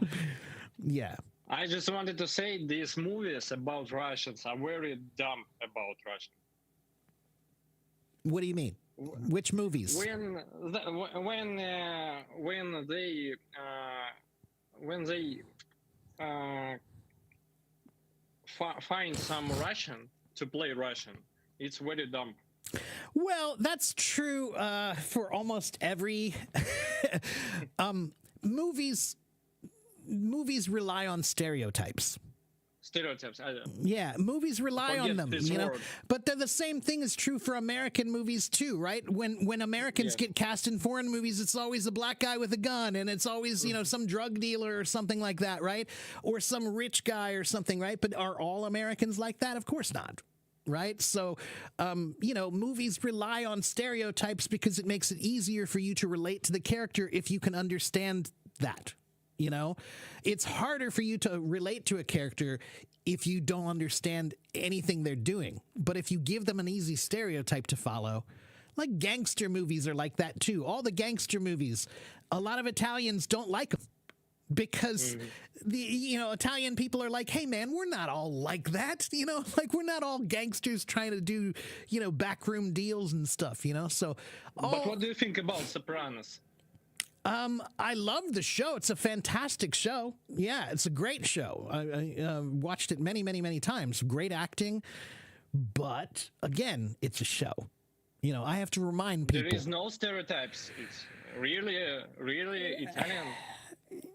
Yeah. I just wanted to say these movies about Russians are very dumb about Russians. What do you mean? Which movies? When they find some Russian to play Russian, it's very dumb. Well, that's true for almost every movies rely on stereotypes. Yeah, movies rely on them, you know. But the same thing is true for American movies too, right? When Americans get cast in foreign movies, it's always a black guy with a gun, and it's always, you know, some drug dealer or something like that, right? Or some rich guy or something, right? But are all Americans like that? Of course not. Right? So, you know, movies rely on stereotypes because it makes it easier for you to relate to the character if you can understand that. You know, it's harder for you to relate to a character if you don't understand anything they're doing. But if you give them an easy stereotype to follow, like gangster movies are like that too. All the gangster movies, a lot of Italians don't like them because Italian people are like, hey man, we're not all like that. You know, like we're not all gangsters trying to do, you know, backroom deals and stuff, you know? So, but what do you think about Sopranos? I love the show. It's a fantastic show. Yeah, it's a great show. I watched it many, many, many times. Great acting. But, again, it's a show. You know, I have to remind people. There is no stereotypes. It's really Italian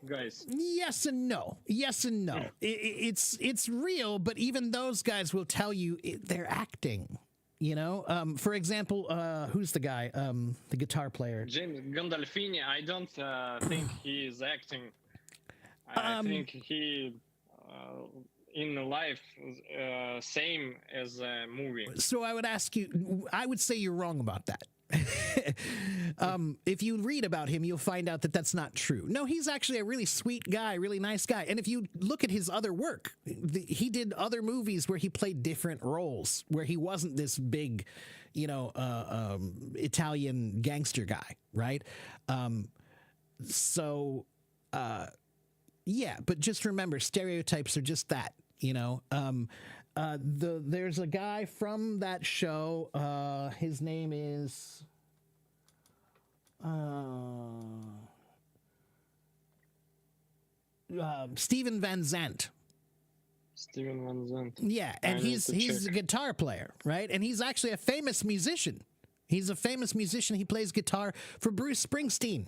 guys. Yes and no. Yes and no. It's real, but even those guys will tell you they're acting. You know, for example, who's the guy, the guitar player? James Gandolfini. I don't think he is acting. I think he, in life, same as a movie. So I would ask you, I would say you're wrong about that. If you read about him, you'll find out that that's not true. No, he's actually a really sweet guy, really nice guy. And if you look at his other work, he did other movies where he played different roles, where he wasn't this big, you know, Italian gangster guy, right? Yeah, but just remember, stereotypes are just that, you know. There's a guy from that show. His name is Steven Van Zandt. Steven Van Zandt. Yeah, and he's a guitar player, right? And he's actually a famous musician. He's a famous musician. He plays guitar for Bruce Springsteen.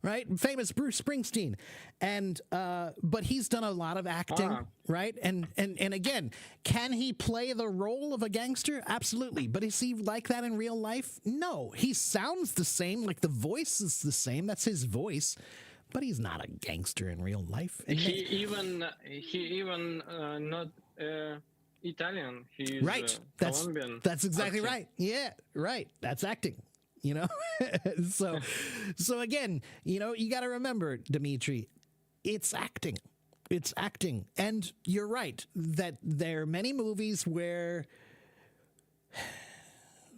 Right, famous Bruce Springsteen, and but he's done a lot of acting, right? And again, can he play the role of a gangster? Absolutely, but is he like that in real life? No, he sounds the same, like the voice is the same. That's his voice, but he's not a gangster in real life. And he even not Italian. He's Right. That's Colombian. that's exactly actor. right. Yeah, right. That's acting. You know, so again, you know, you got to remember, Dimitri, it's acting. It's acting, and you're right that there are many movies where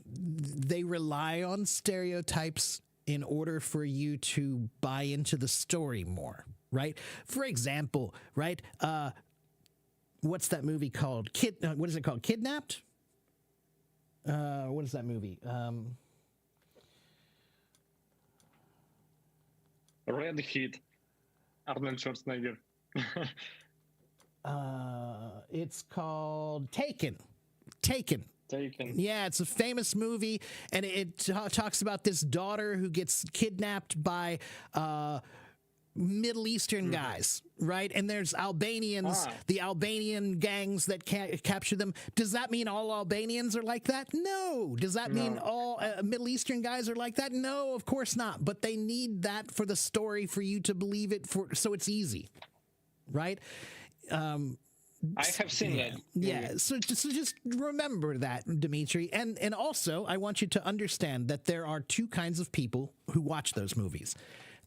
they rely on stereotypes in order for you to buy into the story more, right? For example, right? What's that movie called? What is it called? Kidnapped? What is that movie? Red Heat. Arnold Schwarzenegger. It's called Taken. Taken. Taken. Yeah, it's a famous movie, and it talks about this daughter who gets kidnapped by Middle Eastern guys, right? And there's Albanians, the Albanian gangs that capture them. Does that mean all Albanians are like that? No. Does that mean all Middle Eastern guys are like that? No, of course not. But they need that for the story for you to believe it, so it's easy, right? I have seen that. Yeah, so just remember that, Dimitri. And also, I want you to understand that there are two kinds of people who watch those movies.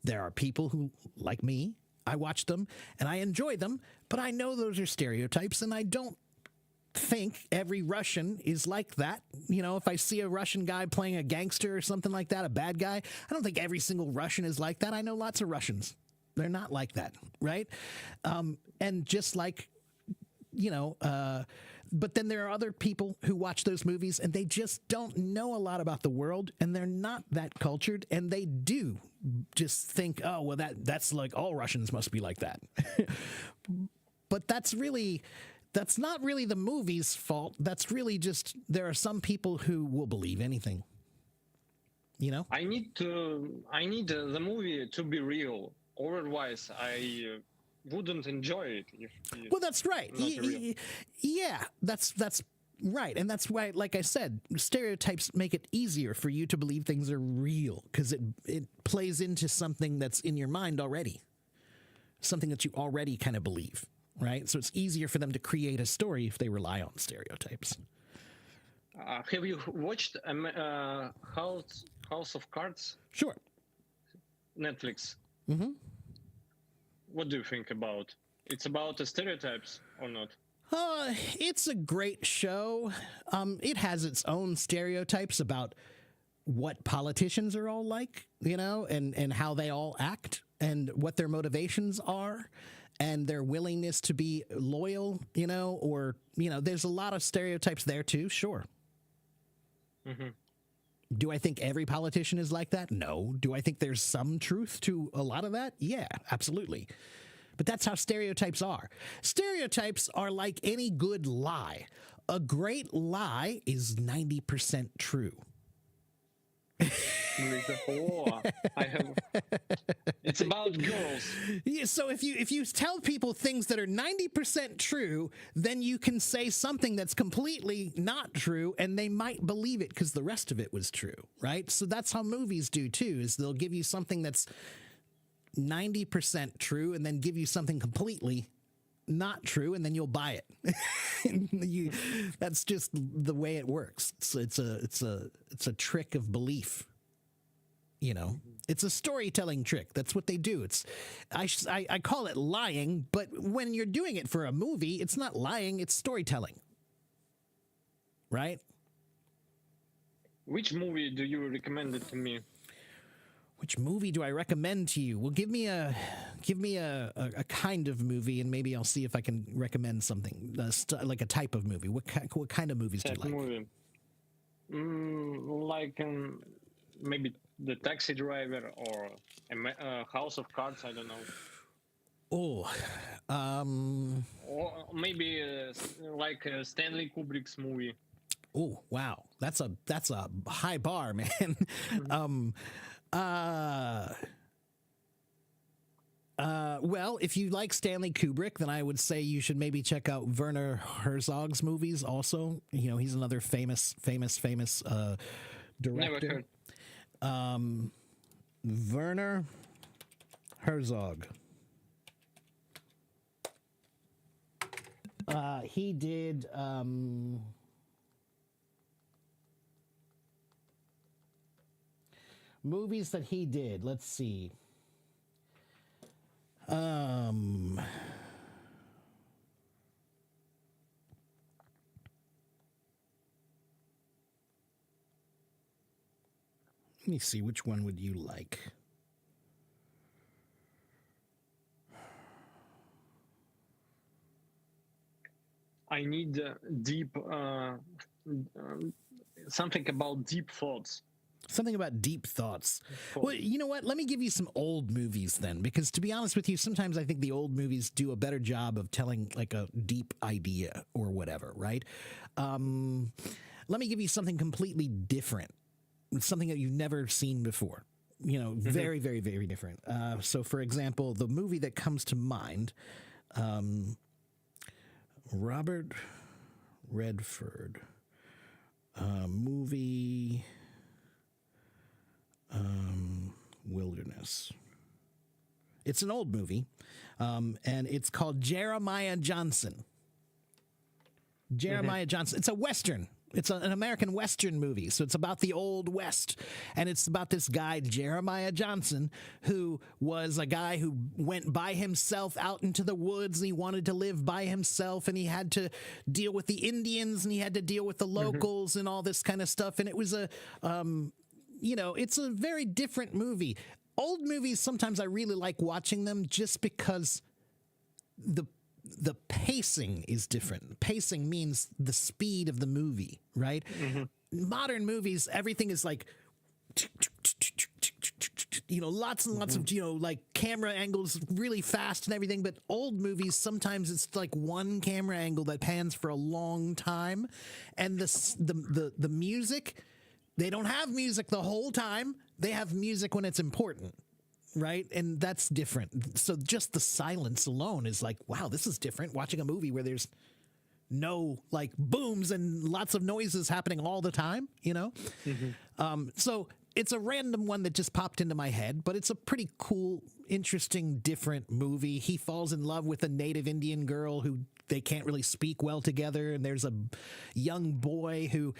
There are people who, like me, I watch them and I enjoy them, but I know those are stereotypes, and I don't think every Russian is like that. You know, if I see a Russian guy playing a gangster or something like that, a bad guy, I don't think every single Russian is like that. I know lots of Russians. They're not like that, right? And just like, you know, but then there are other people who watch those movies and they just don't know a lot about the world, and they're not that cultured, and they do just think, oh, well, that's like all Russians must be like that. But that's not really the movie's fault. That's really just, there are some people who will believe anything. You know? I need the movie to be real. Otherwise, I wouldn't enjoy it. Well, that's right. Yeah, that's right. And that's why, like I said, stereotypes make it easier for you to believe things are real, because it plays into something that's in your mind already, something that you already kind of believe, right? So it's easier for them to create a story if they rely on stereotypes. Have you watched House of Cards? Sure. Netflix. Mm-hmm. What do you think about? It's about the stereotypes or not? It's a great show. It has its own stereotypes about what politicians are all like, you know, and how they all act and what their motivations are and their willingness to be loyal, you know, or, you know, there's a lot of stereotypes there too, sure. Mm-hmm. Do I think every politician is like that? No. Do I think there's some truth to a lot of that? Yeah, absolutely. But that's how stereotypes are. Stereotypes are like any good lie. A great lie is 90% true. It's about girls. Yeah, so if you tell people things that are 90% true, then you can say something that's completely not true, and they might believe it because the rest of it was true, right? So that's how movies do too, is they'll give you something that's 90% true and then give you something completely not true, and then you'll buy it. That's just the way it works. It's a trick of belief. You know, it's a storytelling trick. That's what they do. I call it lying, but when you're doing it for a movie, it's not lying, it's storytelling. Right? Which movie do you recommend it to me? Which movie do I recommend to you? Well, give me a kind of movie, and maybe I'll see if I can recommend something like a type of movie. What kind of movies do you like? Movie. Maybe The Taxi Driver or House of Cards. I don't know. Oh, or maybe Stanley Kubrick's movie. Oh, wow, that's a high bar, man. Well, if you like Stanley Kubrick, then I would say you should maybe check out Werner Herzog's movies also. You know, he's another famous director. Never heard. Werner Herzog. He did. Movies that he did. Let's see. Let me see. Which one would you like? I need deep something about deep thoughts. Something about deep thoughts. Well, you know what? Let me give you some old movies then, because to be honest with you, sometimes I think the old movies do a better job of telling like a deep idea or whatever, right? Let me give you something completely different, something that you've never seen before. You know, very, very, very different. So, for example, the movie that comes to mind, Robert Redford movie. Wilderness. It's an old movie, and it's called Jeremiah Johnson. Jeremiah Johnson. It's a Western. It's an American Western movie. So it's about the Old West. And it's about this guy, Jeremiah Johnson, who was a guy who went by himself out into the woods, and he wanted to live by himself, and he had to deal with the Indians, and he had to deal with the locals and all this kind of stuff. And it was it's a very different movie. Old movies, sometimes I really like watching them just because the pacing is different. Pacing means the speed of the movie, right? Modern movies, everything is like, lots and lots of, like camera angles really fast and everything. But old movies, sometimes it's like one camera angle that pans for a long time. And the music, they don't have music the whole time. They have music when it's important, right? And that's different. So just the silence alone is like, wow, this is different. Watching a movie where there's no like booms and lots of noises happening all the time, So it's a random one that just popped into my head, but it's a pretty cool, interesting, different movie. He falls in love with a native Indian girl who they can't really speak well together. And there's a young boy who,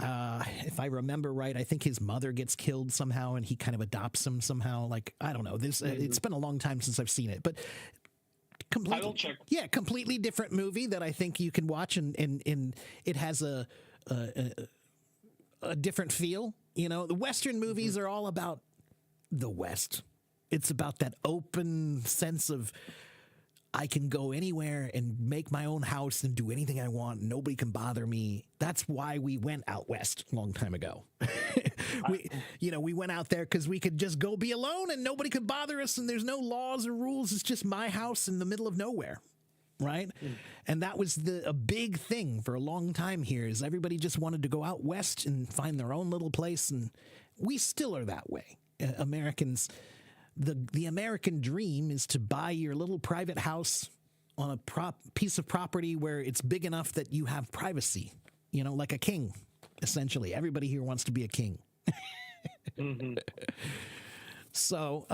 if I remember right, I think his mother gets killed somehow, and he kind of adopts him somehow. Like, I don't know. It's been a long time since I've seen it, but completely, I will check. Yeah, completely different movie that I think you can watch, and it has a different feel. The Western movies are all about the West. It's about that open sense of, I can go anywhere and make my own house and do anything I want. Nobody can bother me. That's why we went out west a long time ago. We went out there because we could just go be alone and nobody could bother us, and there's no laws or rules. It's just my house in the middle of nowhere, right? And that was a big thing for a long time here, is everybody just wanted to go out west and find their own little place, and we still are that way. Americans... The American dream is to buy your little private house on a piece of property where it's big enough that you have privacy, like a king, essentially. Everybody here wants to be a king. So,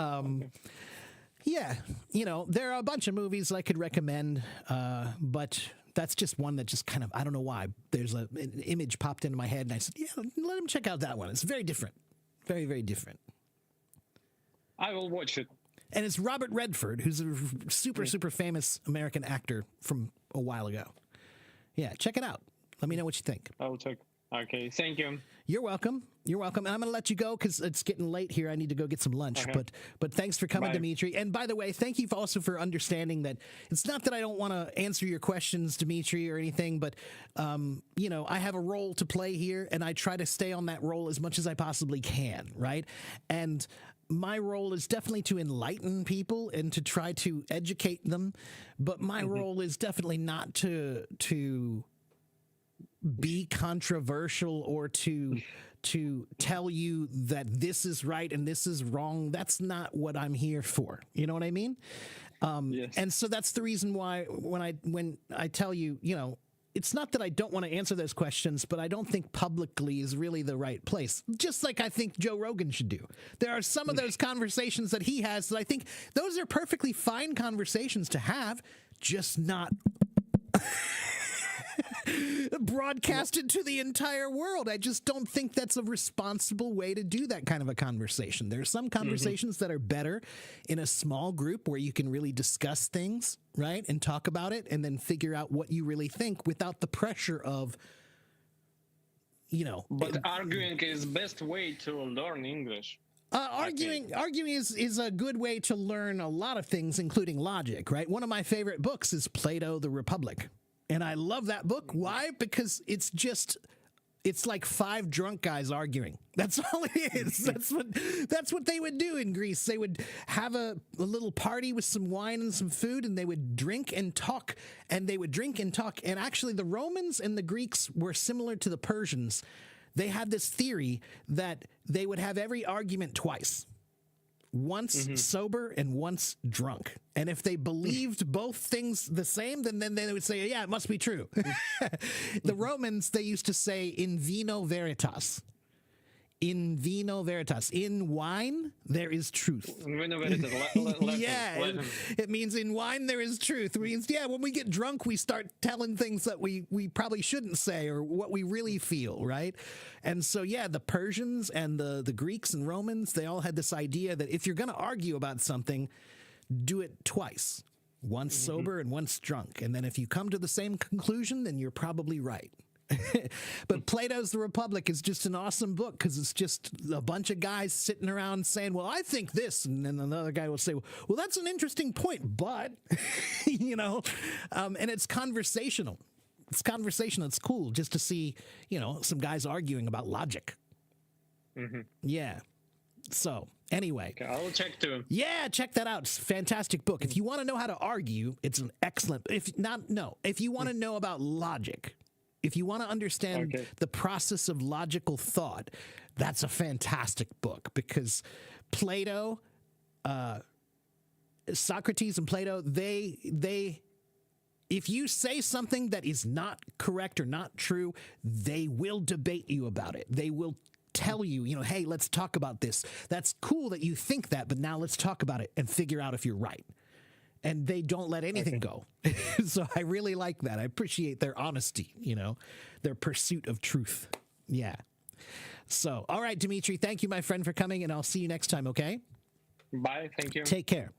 there are a bunch of movies I could recommend, but that's just one that just kind of, I don't know why. There's an image popped into my head, and I said, yeah, let him check out that one. It's very different. Very, very different. I will watch it. And it's Robert Redford, who's a super, super famous American actor from a while ago. Yeah, check it out. Let me know what you think. I will check. Okay, thank you. You're welcome. You're welcome. And I'm going to let you go because it's getting late here. I need to go get some lunch. Okay. But thanks for coming, Bye. Dimitri. And by the way, thank you also for understanding that it's not that I don't want to answer your questions, Dimitri, or anything, but I have a role to play here, and I try to stay on that role as much as I possibly can, right? And my role is definitely to enlighten people and to try to educate them, but my role is definitely not to be controversial or to tell you that this is right and this is wrong. That's not what I'm here for. You know what I mean? Yes. And so that's the reason why when I tell you, it's not that I don't want to answer those questions, but I don't think publicly is really the right place. Just like I think Joe Rogan should do. There are some of those conversations that he has that I think those are perfectly fine conversations to have, just not broadcasted to the entire world. I just don't think that's a responsible way to do that kind of a conversation. There are some conversations that are better in a small group where you can really discuss things, right? And talk about it and then figure out what you really think without the pressure of, But arguing is best way to learn English. Arguing is a good way to learn a lot of things, including logic, right? One of my favorite books is Plato, the Republic. And I love that book. Why? Because it's like 5 drunk guys arguing. That's all it is. That's what they would do in Greece. They would have a little party with some wine and some food, and they would drink and talk, and they would drink and talk. And actually, the Romans and the Greeks were similar to the Persians. They had this theory that they would have every argument twice. Once sober and once drunk. And if they believed both things the same, then they would say, yeah, it must be true. The Romans, they used to say in vino veritas. In vino veritas. In wine, there is truth. It means in wine, there is truth. It means, when we get drunk, we start telling things that we probably shouldn't say or what we really feel, right? And so, the Persians and the Greeks and Romans, they all had this idea that if you're going to argue about something, do it twice. Once sober and once drunk. And then if you come to the same conclusion, then you're probably right. But Plato's The Republic is just an awesome book because it's just a bunch of guys sitting around saying, well, I think this. And then another guy will say, well, that's an interesting point, but, and it's conversational. It's conversational. It's cool just to see, some guys arguing about logic. Yeah. So anyway, okay, I'll check too. Yeah, check that out. It's a fantastic book. If you want to know how to argue, it's an excellent. If you want to know about logic, if you want to understand the process of logical thought, that's a fantastic book because Plato, Socrates and Plato, they if you say something that is not correct or not true, they will debate you about it. They will tell you, hey, let's talk about this. That's cool that you think that, but now let's talk about it and figure out if you're right. And they don't let anything go. So I really like that. I appreciate their honesty, their pursuit of truth. Yeah. So, all right, Dimitri, thank you, my friend, for coming, and I'll see you next time, okay? Bye, thank you. Take care.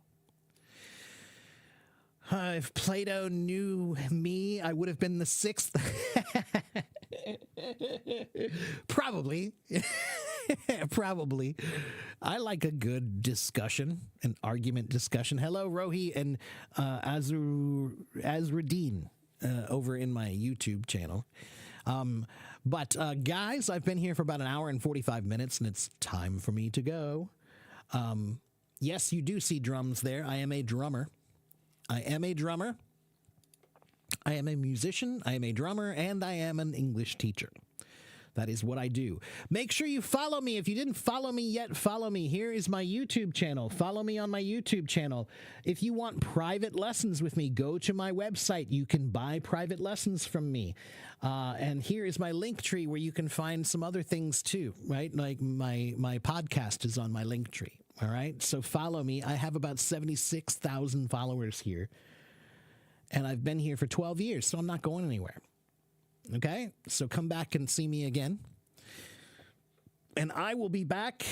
If Plato knew me, I would have been the 6th. Probably. Probably. I like a good discussion, an argument discussion. Hello, Rohi and Azruddin over in my YouTube channel. But guys, I've been here for about an hour and 45 minutes, and it's time for me to go. Yes, you do see drums there. I am a drummer. I am a drummer. I am a musician. I am a drummer, and I am an English teacher. That is what I do. Make sure you follow me. If you didn't follow me yet, follow me. Here is my YouTube channel. Follow me on my YouTube channel. If you want private lessons with me, go to my website. You can buy private lessons from me. And here is my link tree where you can find some other things too, right? Like my podcast is on my link tree. All right. So follow me. I have about 76,000 followers here. And I've been here for 12 years, so I'm not going anywhere. Okay, so come back and see me again. And I will be back.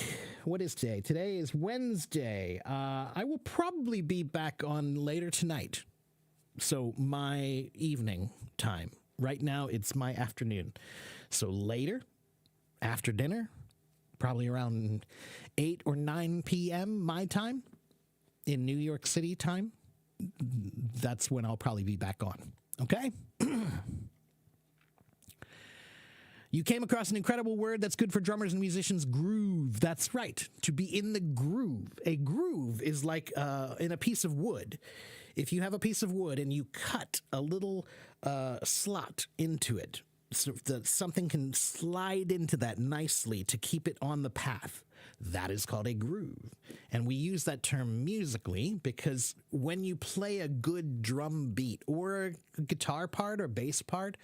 What is today? Today is Wednesday. I will probably be back on later tonight. So my evening time. Right now, it's my afternoon. So later, after dinner, probably around 8 or 9 p.m. my time in New York City time. That's when I'll probably be back on. Okay? You came across an incredible word that's good for drummers and musicians, groove. That's right, to be in the groove. A groove is like in a piece of wood. If you have a piece of wood and you cut a little slot into it so that something can slide into that nicely to keep it on the path, that is called a groove. And we use that term musically because when you play a good drum beat or a guitar part or bass part,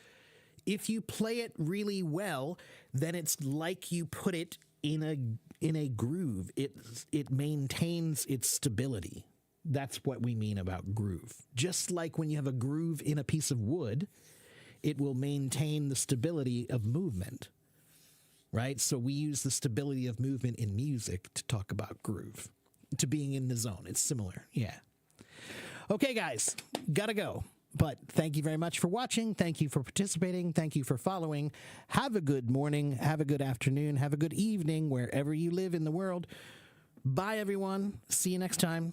if you play it really well, then it's like you put it in a groove. It maintains its stability. That's what we mean about groove. Just like when you have a groove in a piece of wood, it will maintain the stability of movement, right? So we use the stability of movement in music to talk about groove, to being in the zone. It's similar. Yeah. Okay, guys, gotta go. But thank you very much for watching. Thank you for participating. Thank you for following. Have a good morning. Have a good afternoon. Have a good evening wherever you live in the world. Bye, everyone. See you next time.